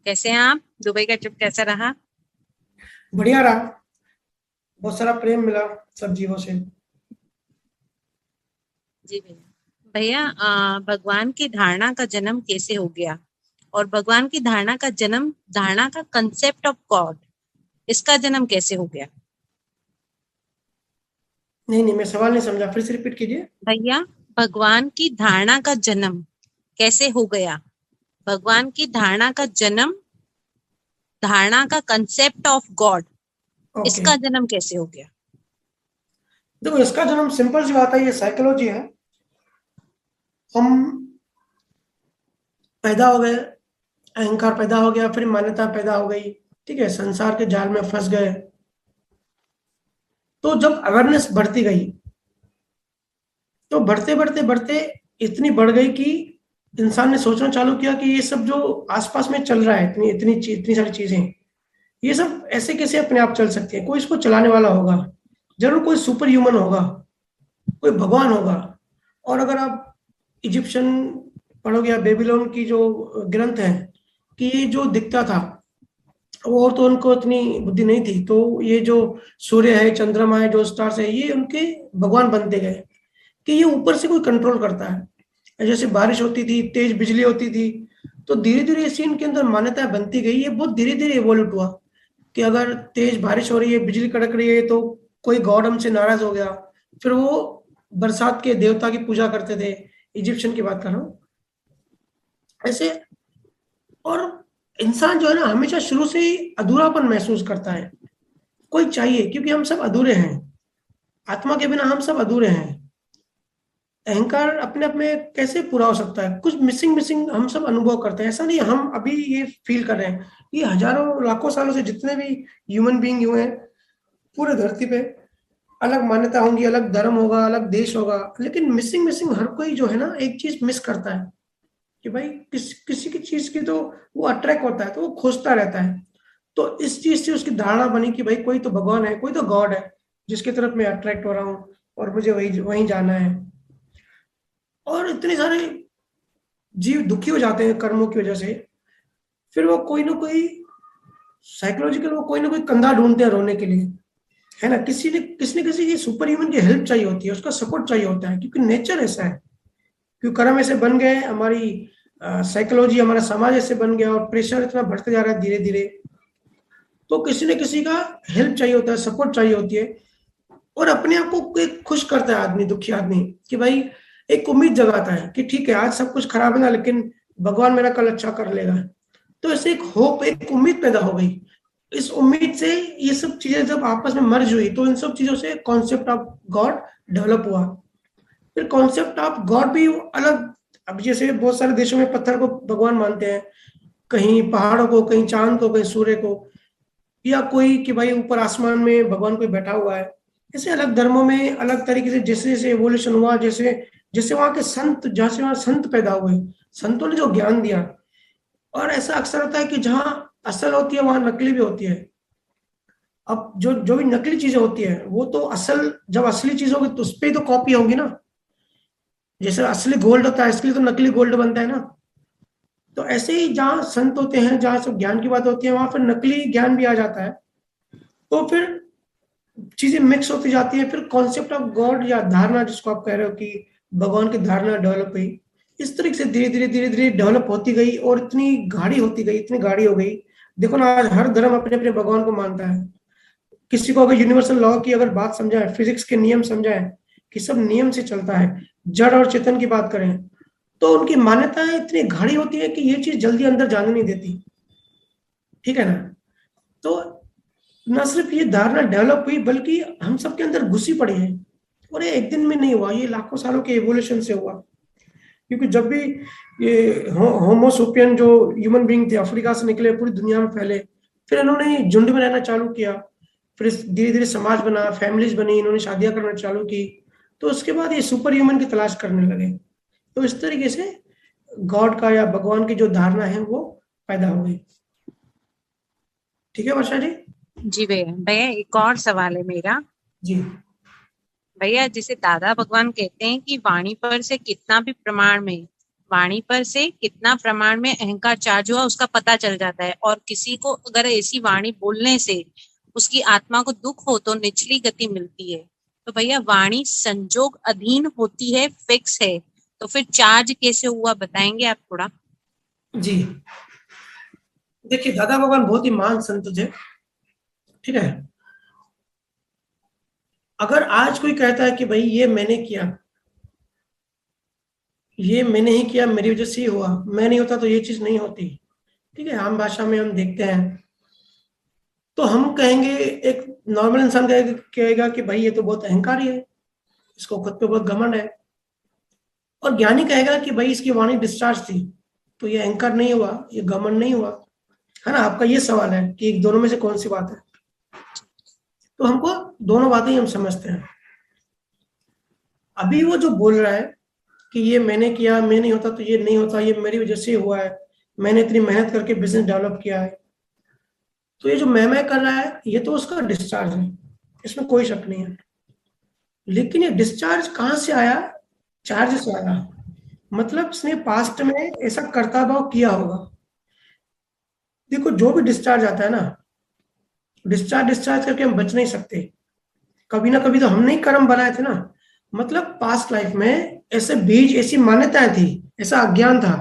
कैसे हैं आप? दुबई का ट्रिप कैसा रहा? बढ़िया रहा, बहुत सारा प्रेम मिला सब जीवों से। जी भैया, भैया भगवान की धारणा का जन्म कैसे हो गया, और भगवान की धारणा का जन्म, धारणा का कंसेप्ट ऑफ गॉड, इसका जन्म कैसे हो गया? नहीं, मैं सवाल नहीं समझा, फिर से रिपीट कीजिए। भैया भगवान की धारणा का जन्म कैसे हो गया? भगवान की धारणा का जन्म, धारणा का कंसेप्ट ऑफ गॉड, ओके, इसका जन्म कैसे हो गया? देखो इसका जन्म सिंपल सी बात है, ये साइकोलॉजी है। हम पैदा हो गए, अहंकार पैदा हो गया, फिर मान्यता पैदा हो गई, ठीक है, संसार के जाल में फंस गए। तो जब अवेयरनेस बढ़ती गई, तो बढ़ते बढ़ते बढ़ते इतनी बढ़ गई कि इंसान ने सोचना चालू किया कि ये सब जो आसपास में चल रहा है, इतनी सारी चीजें, ये सब ऐसे कैसे अपने आप चल सकती है? कोई इसको चलाने वाला होगा, जरूर कोई सुपर ह्यूमन होगा, कोई भगवान होगा। और अगर आप इजिप्शियन पढ़ोगे या बेबीलोन की जो ग्रंथ है, कि ये जो दिखता था, और तो उनको इतनी बुद्धि नहीं थी, तो ये जो सूर्य है, चंद्रमा है, जो स्टार्स है, ये उनके भगवान बनते गए कि ये ऊपर से कोई कंट्रोल करता है। जैसे बारिश होती थी, तेज बिजली होती थी, तो धीरे धीरे इसी इनके अंदर मान्यता बनती गई। ये बहुत धीरे धीरे इवोल्व हुआ कि अगर तेज बारिश हो रही है, बिजली कड़क रही है, तो कोई गॉड हमसे नाराज हो गया, फिर वो बरसात के देवता की पूजा करते थे। इजिप्शियन की बात कर रहा हूँ ऐसे। और इंसान जो है ना, हमेशा शुरू से ही अधूरापन महसूस करता है, कोई चाहिए, क्योंकि हम सब अधूरे हैं। आत्मा के बिना हम सब अधूरे हैं। अहंकार अपने आप में कैसे पूरा हो सकता है? कुछ मिसिंग मिसिंग हम सब अनुभव करते हैं। ऐसा नहीं हम अभी ये फील कर रहे हैं, ये हजारों लाखों सालों से जितने भी ह्यूमन बीइंग हुए हैं पूरे धरती पे, अलग मान्यता होंगी, अलग धर्म होगा, अलग देश होगा, लेकिन मिसिंग मिसिंग हर कोई जो है ना, एक चीज मिस करता है कि भाई किसी की चीज की तो वो अट्रैक्ट होता है, तो वो खोजता रहता है। तो इस चीज से उसकी धारणा बनी कि भाई कोई तो भगवान है, कोई तो गॉड है, जिसकी तरफ मैं अट्रैक्ट हो रहा हूँ, और मुझे वही वहीं जाना है। और इतने सारे जीव दुखी हो जाते हैं कर्मों की वजह से, फिर वो कोई ना कोई साइकोलॉजिकल, वो कोई ना कोई कंधा ढूंढते हैं रोने के लिए, है ना। किसी की सुपर ह्यूमन की हेल्प चाहिए होती है, उसका सपोर्ट चाहिए होता है, क्योंकि नेचर ऐसा है, क्योंकि कर्म ऐसे बन गए, हमारी साइकोलॉजी, हमारा समाज ऐसे बन गया, और प्रेशर इतना बढ़ते जा रहा है धीरे धीरे। तो किसी न किसी का हेल्प चाहिए होता है, सपोर्ट चाहिए होती है। और अपने आप को एक खुश करता है आदमी, दुखी आदमी, कि भाई एक उम्मीद जगाता है कि ठीक है, आज सब कुछ खराब है ना, लेकिन भगवान मेरा कल अच्छा कर लेगा। तो ऐसे एक होप, एक उम्मीद पैदा हो गई। इस उम्मीद से ये सब चीजें जब आपस में मर्ज हुई, तो इन सब चीजों से कॉन्सेप्ट ऑफ गॉड डेवलप हुआ। फिर कॉन्सेप्ट ऑफ गॉड भी अलग, अब जैसे बहुत सारे देशों में पत्थर को भगवान मानते हैं, कहीं पहाड़ों को, कहीं चांद को, कहीं सूर्य को, या कोई कि भाई ऊपर आसमान में भगवान कोई बैठा हुआ है। ऐसे अलग धर्मों में अलग तरीके से जैसे जैसे एवोल्यूशन हुआ, जैसे जैसे वहां के संत, जहाँ से वहां संत पैदा हुए, संतों ने जो ज्ञान दिया। और ऐसा अक्सर होता है कि जहाँ असल होती है, वहां नकली भी होती है। अब जो जो भी नकली चीजें होती है, वो तो असल, जब असली चीज होगी तो उस पर तो कॉपी होगी ना। जैसे असली गोल्ड होता है, इसके लिए तो नकली गोल्ड बनता है ना। तो ऐसे ही जहाँ संत होते हैं, जहाँ सब ज्ञान की बात होती है, वहां फिर नकली ज्ञान भी आ जाता है। तो फिर चीजें मिक्स होती जाती है। फिर कॉन्सेप्ट ऑफ गॉड या धारणा, जिसको आप कह रहे हो कि भगवान की धारणा डेवलप हुई, इस तरीके से धीरे धीरे डेवलप होती गई, और इतनी गाढ़ी होती गई, इतनी गाढ़ी हो गई। देखो ना, आज हर धर्म अपने अपने भगवान को मानता है। किसी को अगर यूनिवर्सल लॉ की अगर बात समझाए, फिजिक्स के नियम समझाए, कि सब नियम से चलता है, जड़ और चेतन की बात करें, तो उनकी मान्यताएं इतनी गाढ़ी होती है कि ये चीज जल्दी अंदर जाने नहीं देती, ठीक है ना। तो न सिर्फ ये धारणा डेवलप हुई, बल्कि हम सबके अंदर घुसी पड़ी है। और ये एक दिन में नहीं हुआ, ये लाखों सालों के एवोल्यूशन से हुआ। क्योंकि जब भी ये होमोसोपियन जो ह्यूमन बीइंग थे, अफ्रीका से निकले, पूरी दुनिया में फैले, फिर इन्होंने झुंड में रहना चालू किया, फिर धीरे धीरे समाज बना, फैमिलीज बनी, इन्होंने शादियां करना चालू की। तो उसके बाद ये सुपर ह्यूमन की तलाश करने लगे। तो इस तरीके से गॉड का या भगवान की जो धारणा है वो पैदा हो गई। ठीक है वर्षा जी? जी भैया। भैया एक और सवाल है मेरा। जी। भैया जैसे दादा भगवान कहते हैं कि वाणी पर से कितना भी प्रमाण में, वाणी पर से कितना प्रमाण में अहंकार चार्ज हुआ उसका पता चल जाता है, और किसी को अगर ऐसी वाणी बोलने से उसकी आत्मा को दुख हो तो निचली गति मिलती है। तो भैया वाणी संजोग अधीन होती है, फिक्स है, तो फिर चार्ज कैसे हुआ बताएंगे आप थोड़ा? जी, देखिए दादा भगवान बहुत ही महान संत थे, ठीक है। अगर आज कोई कहता है कि भाई ये मैंने किया, ये मैंने ही किया, मेरी वजह से ही हुआ, मैं नहीं होता तो ये चीज नहीं होती, ठीक है, आम भाषा में हम देखते हैं, तो हम कहेंगे, एक नॉर्मल इंसान कहेगा कि भाई ये तो बहुत अहंकारी है, इसको खुद पे बहुत घमंड है। और ज्ञानी कहेगा कि भाई इसकी वाणी डिस्चार्ज थी, तो ये अहंकार नहीं हुआ, ये घमंड नहीं हुआ, है ना। आपका ये सवाल है कि दोनों में से कौन सी बात है, तो हमको दोनों बातें ही हम समझते हैं। अभी वो जो बोल रहा है कि ये मैंने किया, मैं नहीं होता तो ये नहीं होता, ये मेरी वजह से हुआ है, मैंने इतनी मेहनत करके बिजनेस डेवलप किया है, तो ये जो मैं कर रहा है ये तो उसका डिस्चार्ज है, इसमें कोई शक नहीं है। लेकिन ये डिस्चार्ज कहाँ से आया? चार्ज से आया, मतलब इसने पास्ट में ऐसा कर्ता भाव किया होगा। देखो जो भी डिस्चार्ज आता है ना, डिस्चार्ज डिस्चार्ज करके हम बच नहीं सकते, कभी ना कभी तो हमने ही कर्म बनाए थे ना। मतलब पास्ट लाइफ में ऐसे बीज, ऐसी मान्यताएं थी, ऐसा अज्ञान था,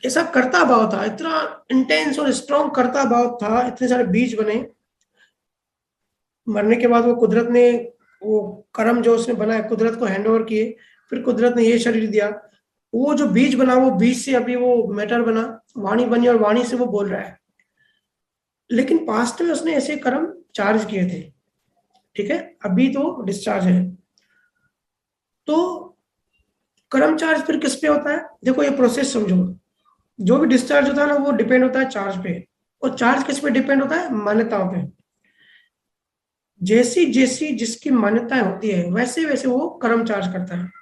ऐसा कर्ता भाव था, इतना इंटेंस और स्ट्रॉन्ग कर्ता भाव था, इतने सारे बीज बने। मरने के बाद वो कुदरत ने, वो कर्म जो उसने बनाया कुदरत को हैंड ओवर किए, फिर कुदरत ने ये शरीर दिया, वो जो बीज बना, वो बीज से अभी वो मैटर बना, वाणी बनी, और वाणी से वो बोल रहा है। लेकिन पास्ट में उसने ऐसे कर्म चार्ज किए थे, ठीक है, अभी तो डिस्चार्ज है। तो कर्म चार्ज फिर किस पे होता है? देखो ये प्रोसेस समझो, जो भी डिस्चार्ज होता है ना वो डिपेंड होता है चार्ज पे, और चार्ज किस पे डिपेंड होता है? मान्यताओं पे। जैसी जैसी जिसकी मान्यताएं होती है वैसे वैसे वो कर्म चार्ज करता है।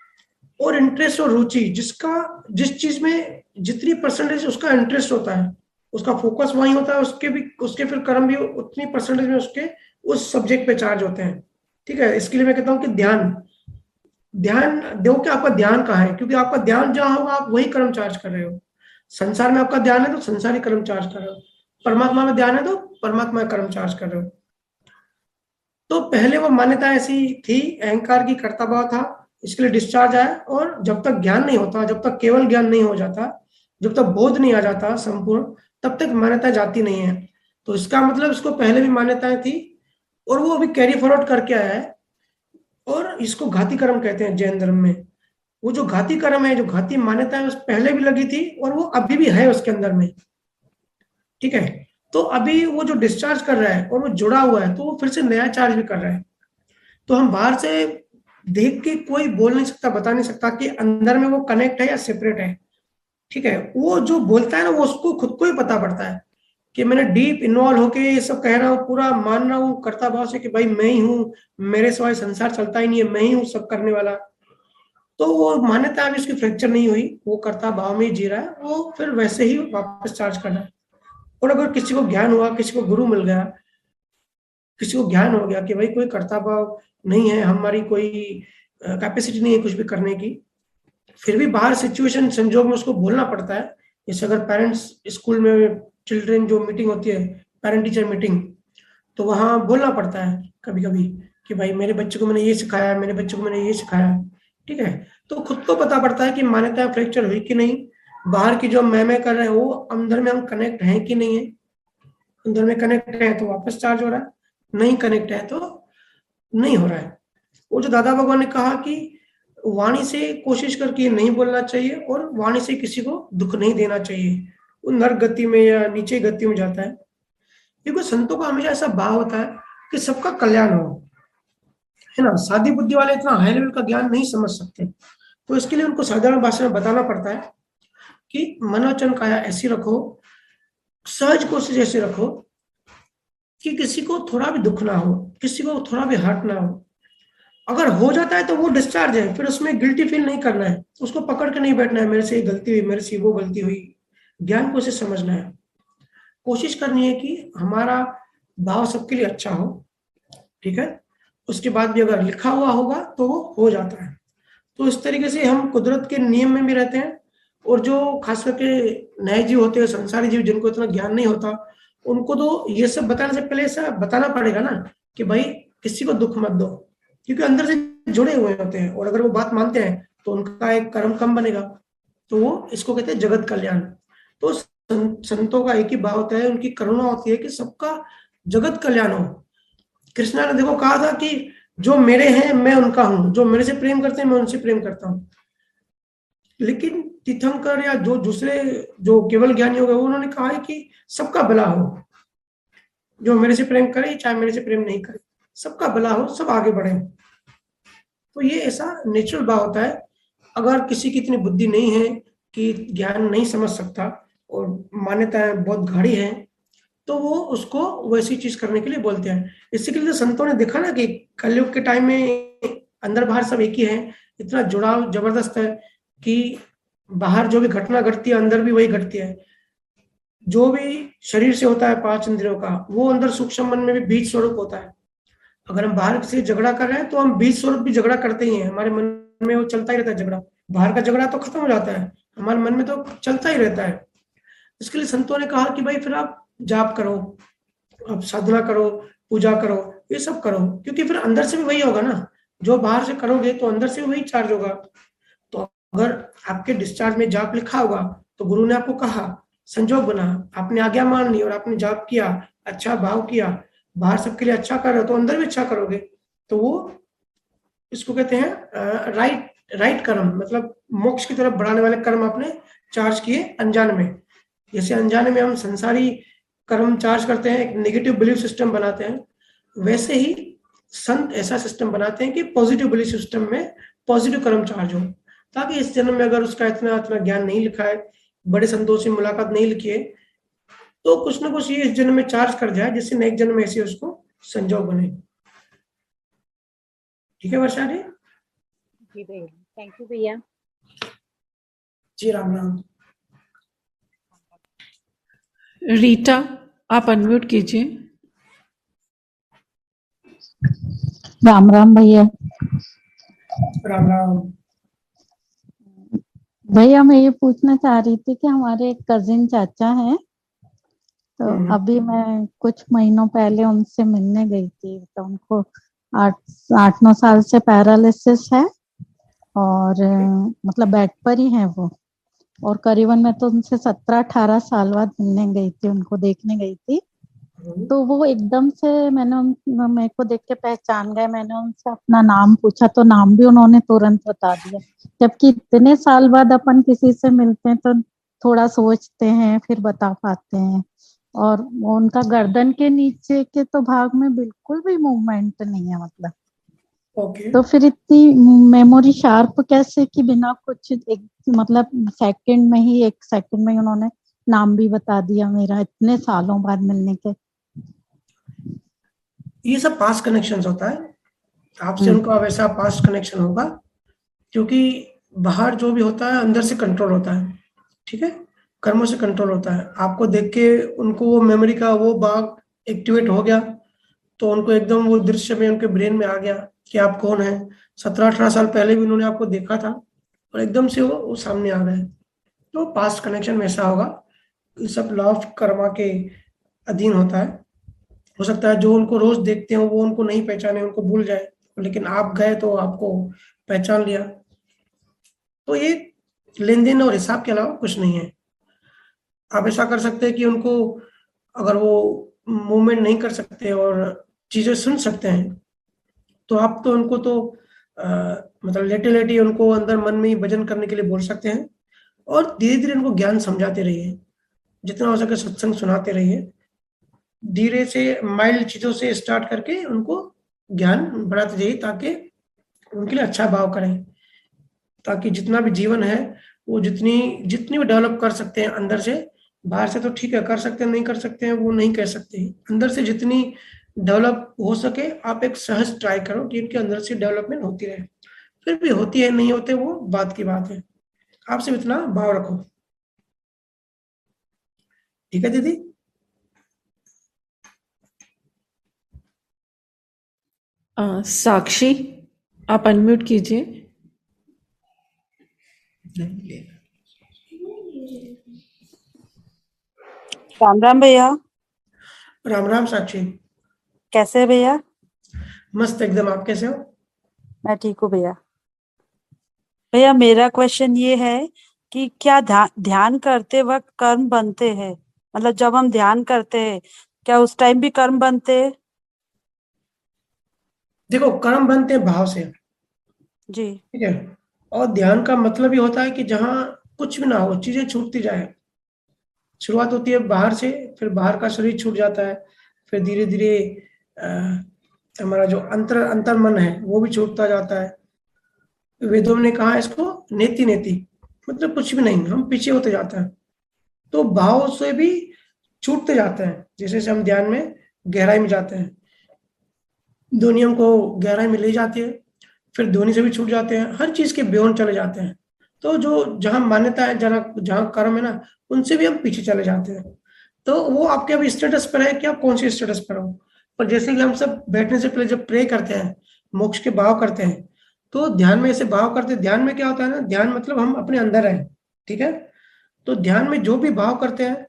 और इंटरेस्ट और रुचि, जिसका जिस चीज में जितनी परसेंटेज उसका इंटरेस्ट होता है, उसका फोकस वही होता है, उसके फिर कर्म भी उतनी परसेंटेज में उसके उस सब्जेक्ट पे चार्ज होते हैं, ठीक है। इसके लिए मैं कहता हूँ कि ध्यान ध्यान दो कि आपका ध्यान कहाँ है, क्योंकि आपका ध्यान जहां होगा आप वही कर्म चार्ज कर रहे हो। संसार में आपका ध्यान है तो संसारी कर्म चार्ज कर रहे हो, परमात्मा में ध्यान है तो परमात्मा कर्म चार्ज कर रहे हो। तो पहले वो मान्यता ऐसी थी, अहंकार की कर्ता भाव था, इसके लिए डिस्चार्ज आया। और जब तक ज्ञान नहीं होता, जब तक केवल ज्ञान नहीं हो जाता, जब तक बोध नहीं आ जाता संपूर्ण, तब तक मान्यता जाती नहीं है। तो इसका मतलब इसको पहले भी मान्यताएं थी और वो अभी कैरी फॉरवर्ड करके आया है, और इसको घाती कर्म कहते हैं जैन धर्म में। वो जो घाती कर्म है, जो घाती मान्यता है, उस पहले भी लगी थी और वो अभी भी है उसके अंदर में, ठीक है। तो अभी वो जो डिस्चार्ज कर रहा है और वो जुड़ा हुआ है, तो वो फिर से नया चार्ज भी कर रहा है। तो हम बाहर से देख के कोई बोल नहीं सकता, बता नहीं सकता कि अंदर में वो कनेक्ट है या सेपरेट है, ठीक है। वो जो बोलता है ना, वो उसको खुद को ही पता पड़ता है कि मैंने डीप इन्वॉल्व होके ये सब कह रहा हूँ, पूरा मान रहा हूँ कर्ता भाव से कि भाई मैं ही हूँ, मेरे सिवाय संसार चलता ही नहीं है, मैं ही हूँ सब करने वाला। तो वो मान्यता अभी उसकी फ्रैक्चर नहीं हुई, वो कर्ता भाव में ही जी रहा है, वो फिर वैसे ही वापस चार्ज कर रहा है। और अगर किसी को ज्ञान हुआ, किसी को गुरु मिल गया, किसी को ज्ञान हो गया कि भाई कोई कर्ता भाव नहीं है, हमारी कोई कैपेसिटी नहीं है कुछ भी करने की, फिर भी बाहर सिचुएशन संजोग में उसको बोलना पड़ता है। जैसे अगर पेरेंट्स स्कूल में चिल्ड्रन जो मीटिंग होती है, पेरेंट टीचर मीटिंग, तो वहाँ बोलना पड़ता है कभी कभी कि भाई मेरे बच्चे को मैंने ये सिखाया, मेरे बच्चे को मैंने ये सिखाया, ठीक है। तो खुद को पता पड़ता है कि मान्यता फ्रैक्चर हुई कि नहीं, बाहर की जो मैं कर रहे हैं वो अंदर में हम कनेक्ट हैं कि नहीं है। अंदर में कनेक्ट है तो वापस चार्ज हो रहा है, नहीं कनेक्ट है तो नहीं हो रहा है। वो जो दादा भगवान ने कहा कि वाणी से कोशिश करके नहीं बोलना चाहिए और वाणी से किसी को दुख नहीं देना चाहिए, वो नर्क गति में या नीचे गति में जाता है। क्योंकि संतों का हमेशा ऐसा भाव होता है कि सबका कल्याण हो, है ना। सादी बुद्धि वाले इतना हाई लेवल का ज्ञान नहीं समझ सकते, तो इसके लिए उनको साधारण भाषा में बताना पड़ता है कि मनोवचन काया ऐसी रखो, सहज कोशिश ऐसी रखो कि किसी को थोड़ा भी दुख ना हो, किसी को थोड़ा भी हर्ट ना हो। अगर हो जाता है तो वो डिस्चार्ज है, फिर उसमें गिल्टी फील नहीं करना है, उसको पकड़ के नहीं बैठना है, मेरे से ये गलती हुई, मेरे से वो गलती हुई। ज्ञान को उसे समझना है, कोशिश करनी है कि हमारा भाव सबके लिए अच्छा हो, ठीक है। उसके बाद भी अगर लिखा हुआ होगा तो वो हो जाता है। तो इस तरीके से हम कुदरत के नियम में भी रहते हैं। और जो खास करके नए जीव होते हैं, संसारी जीव, जिनको इतना ज्ञान नहीं होता, उनको तो ये सब बताने से पहले ऐसा बताना पड़ेगा ना कि भाई किसी को दुख मत दो, क्योंकि अंदर से जुड़े हुए होते हैं, और अगर वो बात मानते हैं तो उनका एक कर्म कम बनेगा, तो वो इसको कहते हैं जगत कल्याण। तो संतों का एक ही भाव होता है, उनकी करुणा होती है कि सबका जगत कल्याण हो। कृष्णा ने देखो कहा था कि जो मेरे हैं मैं उनका हूं, जो मेरे से प्रेम करते हैं मैं उनसे प्रेम करता हूं। लेकिन तीर्थंकर या जो दूसरे जो केवल ज्ञानी हो गए उन्होंने कहा है कि सबका भला हो, जो मेरे से प्रेम करे चाहे मेरे से प्रेम नहीं करे, सबका भला हो, सब आगे बढ़े। तो ये ऐसा नेचुरल भाव होता है। अगर किसी की इतनी बुद्धि नहीं है कि ज्ञान नहीं समझ सकता और मान्यताएं बहुत गाढ़ी हैं, तो वो उसको वैसी चीज करने के लिए बोलते हैं। इसी के लिए तो संतों ने देखा ना कि कलयुग के टाइम में अंदर बाहर सब एक ही है, इतना जुड़ाव जबरदस्त है कि बाहर जो भी घटना घटती है अंदर भी वही घटती है। जो भी शरीर से होता है 5 इंद्रियों का, वो अंदर सूक्ष्म मन में भी बीज स्वरूप होता है। अगर हम बाहर से झगड़ा कर रहे हैं तो हम बीज स्वरूप भी झगड़ा करते ही हैं, हमारे मन में वो चलता ही रहता है झगड़ा। बाहर का झगड़ा तो खत्म हो जाता है, हमारे मन में तो चलता ही रहता है। इसके लिए संतों ने कहा कि भाई फिर आप जाप करो, आप साधना करो, पूजा करो, ये सब करो, क्योंकि फिर अंदर से भी वही होगा ना। जो बाहर से करोगे तो अंदर से भी वही चार्ज होगा। तो अगर आपके डिस्चार्ज में जाप लिखा होगा तो गुरु ने आपको कहा, संजोग बना, आपने आज्ञा मान ली और आपने जाप किया, अच्छा भाव किया, बाहर सबके लिए अच्छा कर रहे हो तो अंदर भी अच्छा करोगे। तो वो इसको कहते हैं राइट कर्म, मतलब मोक्ष की तरफ बढ़ाने वाले कर्म आपने चार्ज किए अनजान में। जैसे अनजाने में हम संसारी कर्म चार्ज करते हैं, एक नेगेटिव बिलीफ सिस्टम बनाते हैं, वैसे ही संत ऐसा सिस्टम बनाते हैं कि पॉजिटिव बिलीफ सिस्टम में पॉजिटिव कर्म चार्ज हो, ताकि इस जन्म में अगर उसका इतना इतना ज्ञान नहीं लिखा है, बड़े संतों से मुलाकात नहीं लिखी है, तो कुछ ना कुछ ये इस जन्म में चार्ज कर जाए, जिससे नेक्स्ट जन्म में ऐसे उसको संजोग बने। ठीक है वर्षा जी? जी भैया, थैंक यू भैया। जी राम राम। रीटा, आप अनम्यूट कीजिए। राम राम भैया। राम राम। भैया मैं ये पूछना चाह रही थी कि हमारे एक कजिन चाचा हैं, तो अभी मैं कुछ महीनों पहले उनसे मिलने गई थी। तो उनको 8-9 साल से पैरालिसिस है और मतलब बेड पर ही है वो। और करीबन मैं तो उनसे 17-18 साल बाद मिलने गई थी, उनको देखने गई थी। तो वो एकदम से मेरे को देख के पहचान गए। मैंने उनसे अपना नाम पूछा तो नाम भी उन्होंने तुरंत बता दिया, जबकि इतने साल बाद अपन किसी से मिलते हैं तो थोड़ा सोचते हैं फिर बता पाते हैं। और उनका गर्दन के नीचे के तो भाग में बिल्कुल भी मूवमेंट नहीं है, मतलब ओके। तो फिर इतनी मेमोरी शार्प कैसे कि बिना कुछ मतलब 1 सेकंड में ही उन्होंने नाम भी बता दिया मेरा, इतने सालों बाद मिलने के। ये सब पास्ट कनेक्शन होता है, आपसे उनका वैसा पास्ट कनेक्शन होगा, क्योंकि बाहर जो भी होता है अंदर से कंट्रोल होता है। ठीक है, कर्मों से कंट्रोल होता है। आपको देख के उनको वो मेमोरी का वो भाग एक्टिवेट हो गया, तो उनको एकदम वो दृश्य में उनके ब्रेन में आ गया कि आप कौन हैं। 17-18 साल पहले भी उन्होंने आपको देखा था और एकदम से वो सामने आ गए। तो पास्ट कनेक्शन वैसा होगा। ये सब लॉ ऑफ कर्मा के अधीन होता है। हो सकता है जो उनको रोज देखते हो वो उनको नहीं पहचाने, उनको भूल जाए, लेकिन आप गए तो आपको पहचान लिया। तो ये लेन देन और हिसाब के अलावा कुछ नहीं है। आप ऐसा कर सकते हैं कि उनको, अगर वो मूवमेंट नहीं कर सकते और चीजें सुन सकते हैं, तो आप तो उनको तो मतलब लेटे लेटे उनको अंदर मन में ही भजन करने के लिए बोल सकते हैं, और धीरे धीरे उनको ज्ञान समझाते रहिए, जितना हो सके सत्संग सुनाते रहिए। धीरे से माइल्ड चीजों से स्टार्ट करके उनको ज्ञान बढ़ाते जाइए, ताकि उनके लिए अच्छा भाव करें, ताकि जितना भी जीवन है वो जितनी जितनी भी डेवलप कर सकते हैं अंदर से। बाहर से तो ठीक है कर सकते हैं, नहीं कर सकते हैं वो नहीं कह सकते, अंदर से जितनी डेवलप हो सके आप एक सहज ट्राई करो कि इनके अंदर से डेवलपमेंट होती रहे। फिर भी होती है नहीं होते वो बात की बात है, आप सिर्फ इतना भाव रखो। ठीक है दीदी? साक्षी, आप अनम्यूट कीजिए। राम राम भैया। राम राम साक्षी। कैसे है भैया? मस्त एकदम, आप कैसे हो? मैं ठीक हूँ भैया। भैया मेरा क्वेश्चन ये है कि क्या ध्यान करते वक्त कर्म बनते हैं? मतलब जब हम ध्यान करते हैं क्या उस टाइम भी कर्म बनते हैं? देखो, कर्म बनते हैं भाव से, जी। ठीक है। और ध्यान का मतलब ये होता है कि जहाँ कुछ भी ना हो, चीजें छूटती जाए। शुरुआत होती है बाहर से, फिर बाहर का शरीर छूट जाता है, फिर धीरे धीरे हमारा जो अंतर अंतर मन है वो भी छूटता जाता है। वेदों ने कहा है इसको नेति नेति, मतलब कुछ भी नहीं, हम पीछे होते जाते हैं। तो भाव से भी छूटते जाते हैं, जैसे जैसे हम ध्यान में गहराई में जाते हैं। ध्वनि हमको गहराई में ले जाती है, फिर ध्वनि से भी छूट जाते हैं, हर चीज के बियॉन्ड चले जाते हैं। तो जो जहाँ मान्यता है, जहाँ जहाँ कर्म है ना, उनसे भी हम पीछे चले जाते हैं। तो वो आपके अब स्टेटस पर है कि आप कौन से स्टेटस पर हो। पर जैसे कि हम सब बैठने से पहले जब प्रे करते हैं, मोक्ष के भाव करते हैं, तो ध्यान में ऐसे भाव करते हैं। ध्यान में क्या होता है ना, ध्यान मतलब हम अपने अंदर है, ठीक है। तो ध्यान में जो भी भाव करते हैं,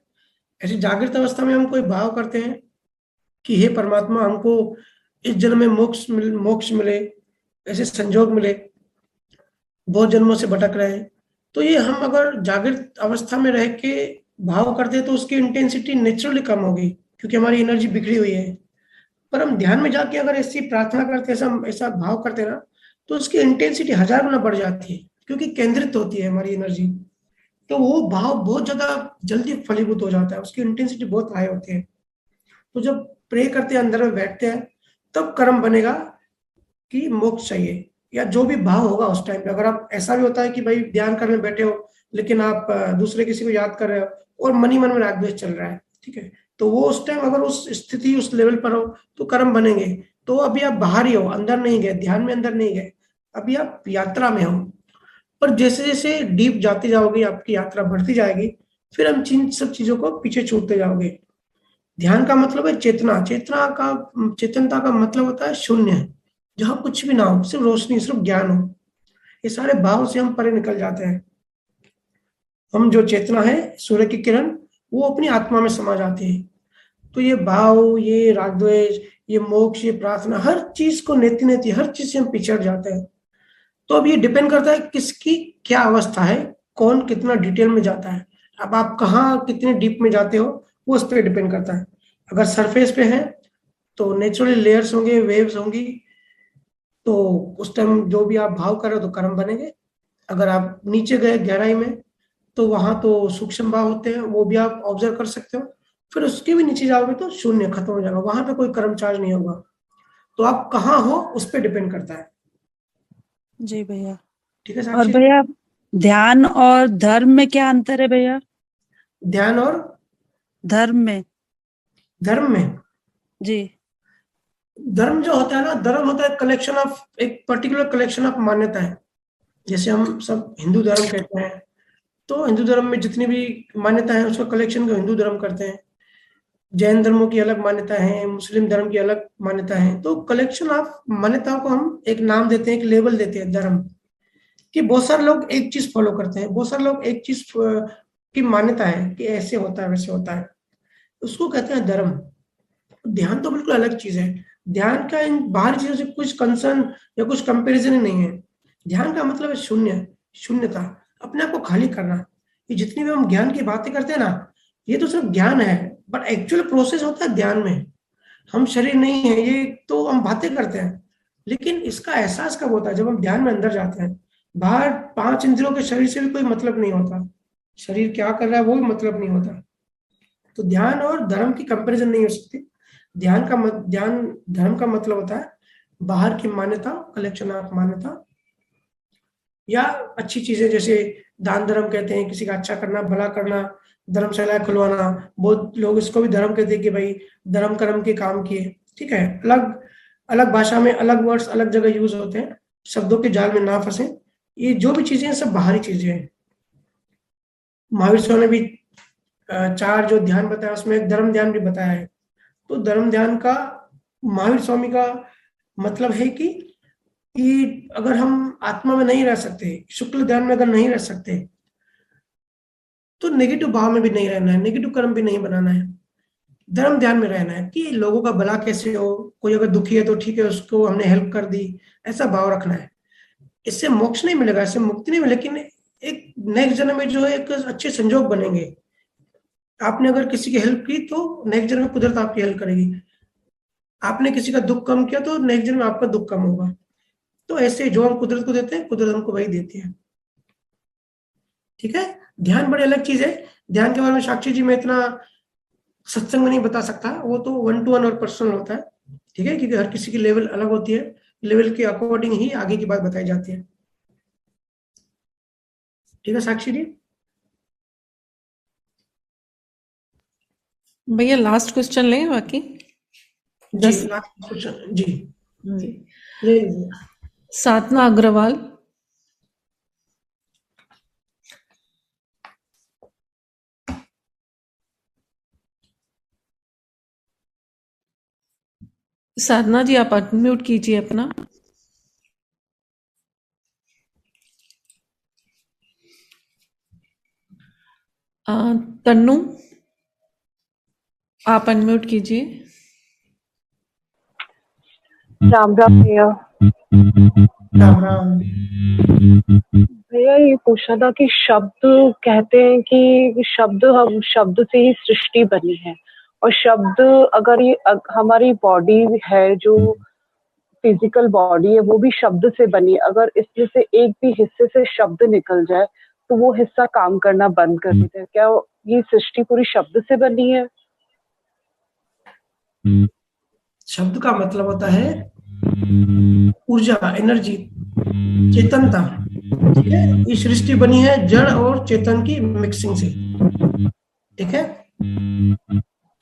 ऐसे जागृत अवस्था में हम कोई भाव करते हैं कि हे परमात्मा, हमको इस जन्म में मोक्ष मिले, ऐसे संजोग मिले, बहुत जन्मों से भटक रहे हैं। तो ये हम अगर जागृत अवस्था में रह के भाव करते हैं तो उसकी इंटेंसिटी नेचुरली कम होगी, क्योंकि हमारी एनर्जी बिखरी हुई है। पर हम ध्यान में जाके अगर ऐसी प्रार्थना करते हैं, ऐसा ऐसा भाव करते हैं ना, तो उसकी इंटेंसिटी 1000 गुना बढ़ जाती है, क्योंकि केंद्रित होती है हमारी एनर्जी। तो वो भाव बहुत ज्यादा जल्दी फलीभूत हो जाता है, उसकी इंटेंसिटी बहुत हाई होती है। तो जब प्रे करते हैं, अंदर में बैठते हैं, तब कर्म बनेगा कि मोक्ष चाहिए, या जो भी भाव होगा उस टाइम पे। अगर आप, ऐसा भी होता है कि भाई ध्यान करने बैठे हो लेकिन आप दूसरे किसी को याद कर रहे हो और मन ही मन में राग द्वेष चल रहा है, ठीक है, तो वो उस टाइम अगर उस स्थिति उस लेवल पर हो तो कर्म बनेंगे। तो अभी आप बाहर ही हो, अंदर नहीं गए, ध्यान में अंदर नहीं गए, अभी आप यात्रा में हो। पर जैसे जैसे डीप जाते जाओगे, आपकी यात्रा बढ़ती जाएगी, फिर हम जिन सब चीजों को पीछे छूटते जाओगे। ध्यान का मतलब है चेतना। चेतनता का मतलब होता है शून्य, जहाँ कुछ भी ना हो, सिर्फ रोशनी, सिर्फ ज्ञान हो। ये सारे भाव से हम परे निकल जाते हैं। हम जो चेतना है, सूर्य की किरण, वो अपनी आत्मा में समा जाती है। तो ये भाव, ये रागद्वेष, ये मोक्ष, ये प्रार्थना, हर चीज को नेति नेति, हर चीज से हम पिछड़ जाते हैं। तो अब ये डिपेंड करता है किसकी क्या अवस्था है, कौन कितना डिटेल में जाता है। अब आप कहाँ कितने डीप में जाते हो, वो उस पर डिपेंड करता है। अगर सरफेस पे है तो नेचुरली लेयर्स होंगे, वेव्स होंगी, तो उस टाइम जो भी आप भाव कर रहे हो तो कर्म बनेंगे। अगर आप नीचे गए गहराई में, तो वहां तो सूक्ष्म भाव होते हैं, वो भी आप ऑब्जर्व कर सकते हो। फिर उसके भी नीचे जाओगे तो शून्य खत्म हो जाएगा, वहां पे कोई कर्म चार्ज नहीं होगा। तो आप कहाँ हो उस पर डिपेंड करता है। जी भैया। ठीक है और साक्षी। भैया ध्यान और धर्म में क्या अंतर है भैया? ध्यान और धर्म में। धर्म में, जी। धर्म जो होता है ना, धर्म होता है कलेक्शन ऑफ, एक पर्टिकुलर कलेक्शन ऑफ मान्यता है। जैसे हम सब हिंदू धर्म कहते हैं, तो हिंदू धर्म में जितनी भी मान्यता है उसका कलेक्शन को हिंदू धर्म करते हैं। जैन धर्मों की अलग मान्यता है, मुस्लिम धर्म की अलग मान्यता है। तो कलेक्शन ऑफ मान्यताओं को हम एक नाम देते हैं, एक लेबल देते हैं धर्म। कि बहुत सारे लोग एक चीज फॉलो करते हैं, बहुत सारे लोग एक चीज की मान्यता है कि ऐसे होता है वैसे होता है, उसको कहते हैं धर्म। ध्यान तो बिल्कुल अलग चीज है। ध्यान का इन बाहरी चीजों से कुछ कंसर्न या कुछ कंपैरिजन ही नहीं है। ध्यान का मतलब है शून्य, शून्यता, अपने आप को खाली करना। ये जितनी भी हम ज्ञान की बातें करते हैं ना, ये तो सिर्फ ज्ञान है, बट एक्चुअल प्रोसेस होता है ध्यान में। हम शरीर नहीं है, ये तो हम बातें करते हैं, लेकिन इसका एहसास कब होता है? जब हम ध्यान में अंदर जाते हैं। बाहर 5 इंद्रियों के शरीर से भी कोई मतलब नहीं होता, शरीर क्या कर रहा है वो भी मतलब नहीं होता। तो ध्यान और धर्म की कंपैरिजन नहीं हो सकती। ध्यान धर्म का मतलब होता है बाहर की मान्यता, कलेक्शन ऑफ मान्यता, या अच्छी चीजें, जैसे दान धर्म कहते हैं, किसी का अच्छा करना, भला करना, धर्मशाला खुलवाना। बहुत लोग इसको भी धर्म कहते हैं कि भाई धर्म कर्म के काम किए, ठीक है। अलग अलग भाषा में अलग वर्ड्स अलग जगह यूज होते हैं, शब्दों के जाल में ना फंसे। ये जो भी चीजें हैं सब बाहरी चीजें हैं। महावीर स्वामी ने भी 4 जो ध्यान बताया उसमें एक धर्म ध्यान भी बताया है। तो धर्म ध्यान का महावीर स्वामी का मतलब है कि अगर हम आत्मा में नहीं रह सकते, शुक्ल ध्यान में अगर नहीं रह सकते, तो नेगेटिव भाव में भी नहीं रहना है, नेगेटिव कर्म भी नहीं बनाना है। धर्म ध्यान में रहना है कि लोगों का भला कैसे हो, कोई अगर दुखी है तो ठीक है, उसको हमने हेल्प कर दी, ऐसा भाव रखना है। इससे मोक्ष नहीं मिलेगा, इससे मुक्ति नहीं मिलेगी, लेकिन एक नेक्स्ट जन्म में जो है एक अच्छे संजोग बनेंगे। आपने अगर किसी की हेल्प की तो नेक्स्ट जन्म में कुदरत आपकी हेल्प करेगी। आपने किसी का दुख कम किया तो नेक्स्ट जन्म में आपका दुख कम होगा। तो ऐसे जो हम कुदरत को देते हैं, कुदरत हमको वही देती है। ठीक है। ध्यान बड़ी अलग चीज है। ध्यान के बारे में साक्षी जी मैं इतना सत्संग में नहीं बता सकता, वो तो 1 to 1 और पर्सनल होता है। ठीक है, क्योंकि हर किसी की लेवल अलग होती है, लेवल के अकॉर्डिंग ही आगे की बात बताई जाती है। ठीक है साक्षी जी। भैया लास्ट क्वेश्चन लें बाकी जी 10। लास्ट क्वेश्चन जी जी, ले लीजिए। साधना अग्रवाल। साधना जी आप अनम्यूट कीजिए अपना। तन्नू आप अनम्यूट कीजिए। राम राम भैया। राम राम। भैया ये पूछना था कि शब्द कहते हैं कि शब्द, हम शब्द से ही सृष्टि बनी है, और शब्द अगर ये हमारी बॉडी है जो फिजिकल बॉडी है वो भी शब्द से बनी है, अगर इसमें से एक भी हिस्से से शब्द निकल जाए तो वो हिस्सा काम करना बंद कर देता है। क्या ये सृष्टि पूरी शब्द से बनी है? शब्द का मतलब होता है ऊर्जा, एनर्जी, चेतनता। ठीक है, ये सृष्टि बनी है जड़ और चेतन की मिक्सिंग से। ठीक है,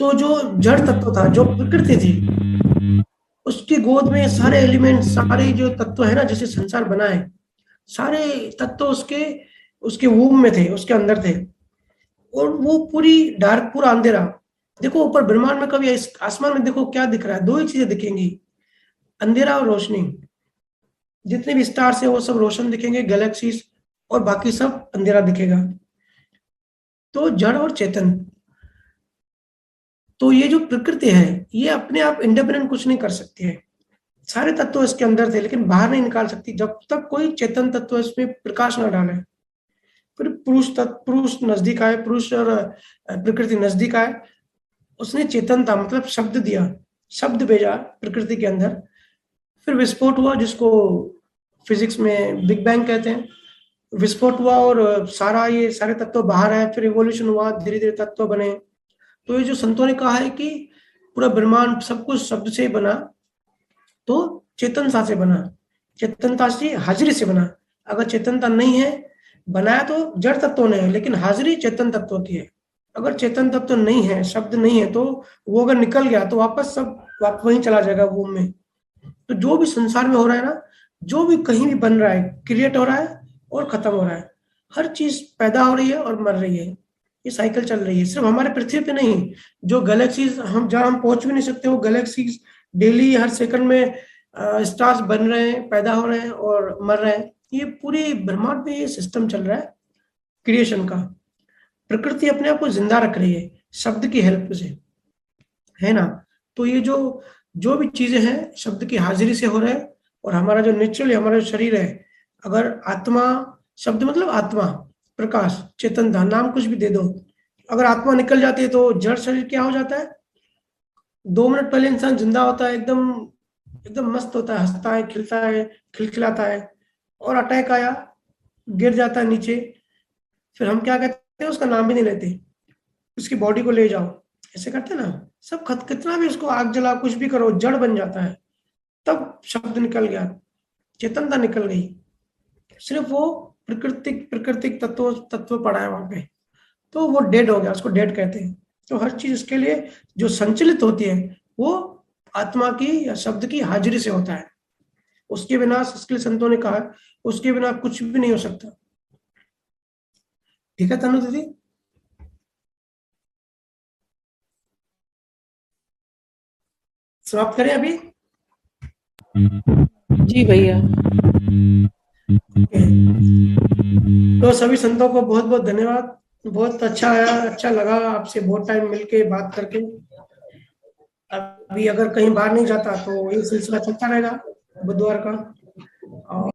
तो जो जड़ तत्व था, जो प्रकृति थी, उसकी गोद में सारे एलिमेंट, सारे जो तत्व है ना, जैसे संसार बना है, सारे तत्व उसके उसके वूम में थे, उसके अंदर थे। और वो पूरी डार्क, पूरा अंधेरा। देखो ऊपर ब्रह्मांड में, कभी आसमान में देखो क्या दिख रहा है, दो ही चीजें दिखेंगी, अंधेरा और रोशनी। जितने भी स्टार्स है वो सब रोशन दिखेंगे, गैलेक्सीज, और बाकी सब अंधेरा दिखेगा। तो जड़ और चेतन, तो ये जो प्रकृति है ये अपने आप इंडिपेंडेंट कुछ नहीं कर सकती है। सारे तत्व इसके अंदर थे लेकिन बाहर नहीं निकाल सकती जब तक कोई चेतन तत्व इसमें प्रकाश न डाले। फिर पुरुष नजदीक आए, पुरुष और प्रकृति नजदीक आए, उसने चेतनता मतलब शब्द दिया, शब्द भेजा प्रकृति के अंदर। फिर विस्फोट हुआ, जिसको फिजिक्स में बिग बैंग कहते हैं। विस्फोट हुआ और ये सारे तत्व बाहर आए, फिर इवोल्यूशन हुआ, धीरे धीरे तत्व बने। तो ये जो संतों ने कहा है कि पूरा ब्रह्मांड सब कुछ शब्द से बना, तो चेतनता से बना, चेतनता से, हाजिरी से बना। अगर चेतनता नहीं है, बनाया तो जड़ तत्वों ने है, लेकिन हाजिरी चेतन तत्व की है। अगर चेतन तत्व नहीं है, शब्द नहीं है, तो वो अगर निकल गया तो वापस सब वहीं चला जाएगा वूम में। तो जो भी संसार में हो रहा है ना, जो भी कहीं भी बन रहा है, क्रिएट हो रहा है और खत्म हो रहा है। हर चीज पैदा हो रही है और मर रही है, ये साइकिल चल रही है। सिर्फ हमारे पृथ्वी पे नहीं, जो गैलेक्सीज हम जहाँ हम पहुंच भी नहीं सकते, वो गैलेक्सीज डेली हर सेकंड में स्टार्स बन रहे हैं, पैदा हो रहे हैं और मर रहे हैं। ये पूरी ब्रह्मांड में ये सिस्टम चल रहा है क्रिएशन का। प्रकृति अपने आप को जिंदा रख रही है शब्द की हेल्प से, है ना। तो ये जो भी चीजें हैं शब्द की हाजिरी से हो रहे हैं। और हमारा जो नेचुरली हमारा जो शरीर है, अगर आत्मा, शब्द मतलब आत्मा, प्रकाश, चेतनता, नाम कुछ भी दे दो, अगर आत्मा निकल जाती है तो जड़ शरीर क्या हो जाता है। 2 मिनट पहले इंसान जिंदा होता है, एकदम एकदम मस्त होता है, हंसता है, खिलता है, खिलखिलाता है, और अटैक आया, गिर जाता है नीचे। फिर हम क्या कहते हैं, उसका नाम भी नहीं लेते, उसकी बॉडी को ले जाओ, ऐसे करते हैं ना। सब कितना भी उसको आग जला, कुछ भी करो, जड़ बन जाता है। तब शब्द निकल गया, चेतनता निकल गई, सिर्फ वो प्राकृतिक तत्व पड़ा है वहां पे, तो वो डेड हो गया, उसको डेड कहते हैं। तो हर चीज उसके लिए जो संचलित होती है वो आत्मा की या शब्द की हाजिरी से होता है। उसके बिना, इसके लिए संतों ने कहा, उसके बिना कुछ भी नहीं हो सकता। ठीक है तनु दीदी। समाप्त करें अभी। जी भैया। तो सभी संतों को बहुत बहुत धन्यवाद। बहुत अच्छा आया, अच्छा लगा आपसे बहुत टाइम मिलके बात करके। अभी अगर कहीं बाहर नहीं जाता तो ये सिलसिला चलता रहेगा बुधवार का। और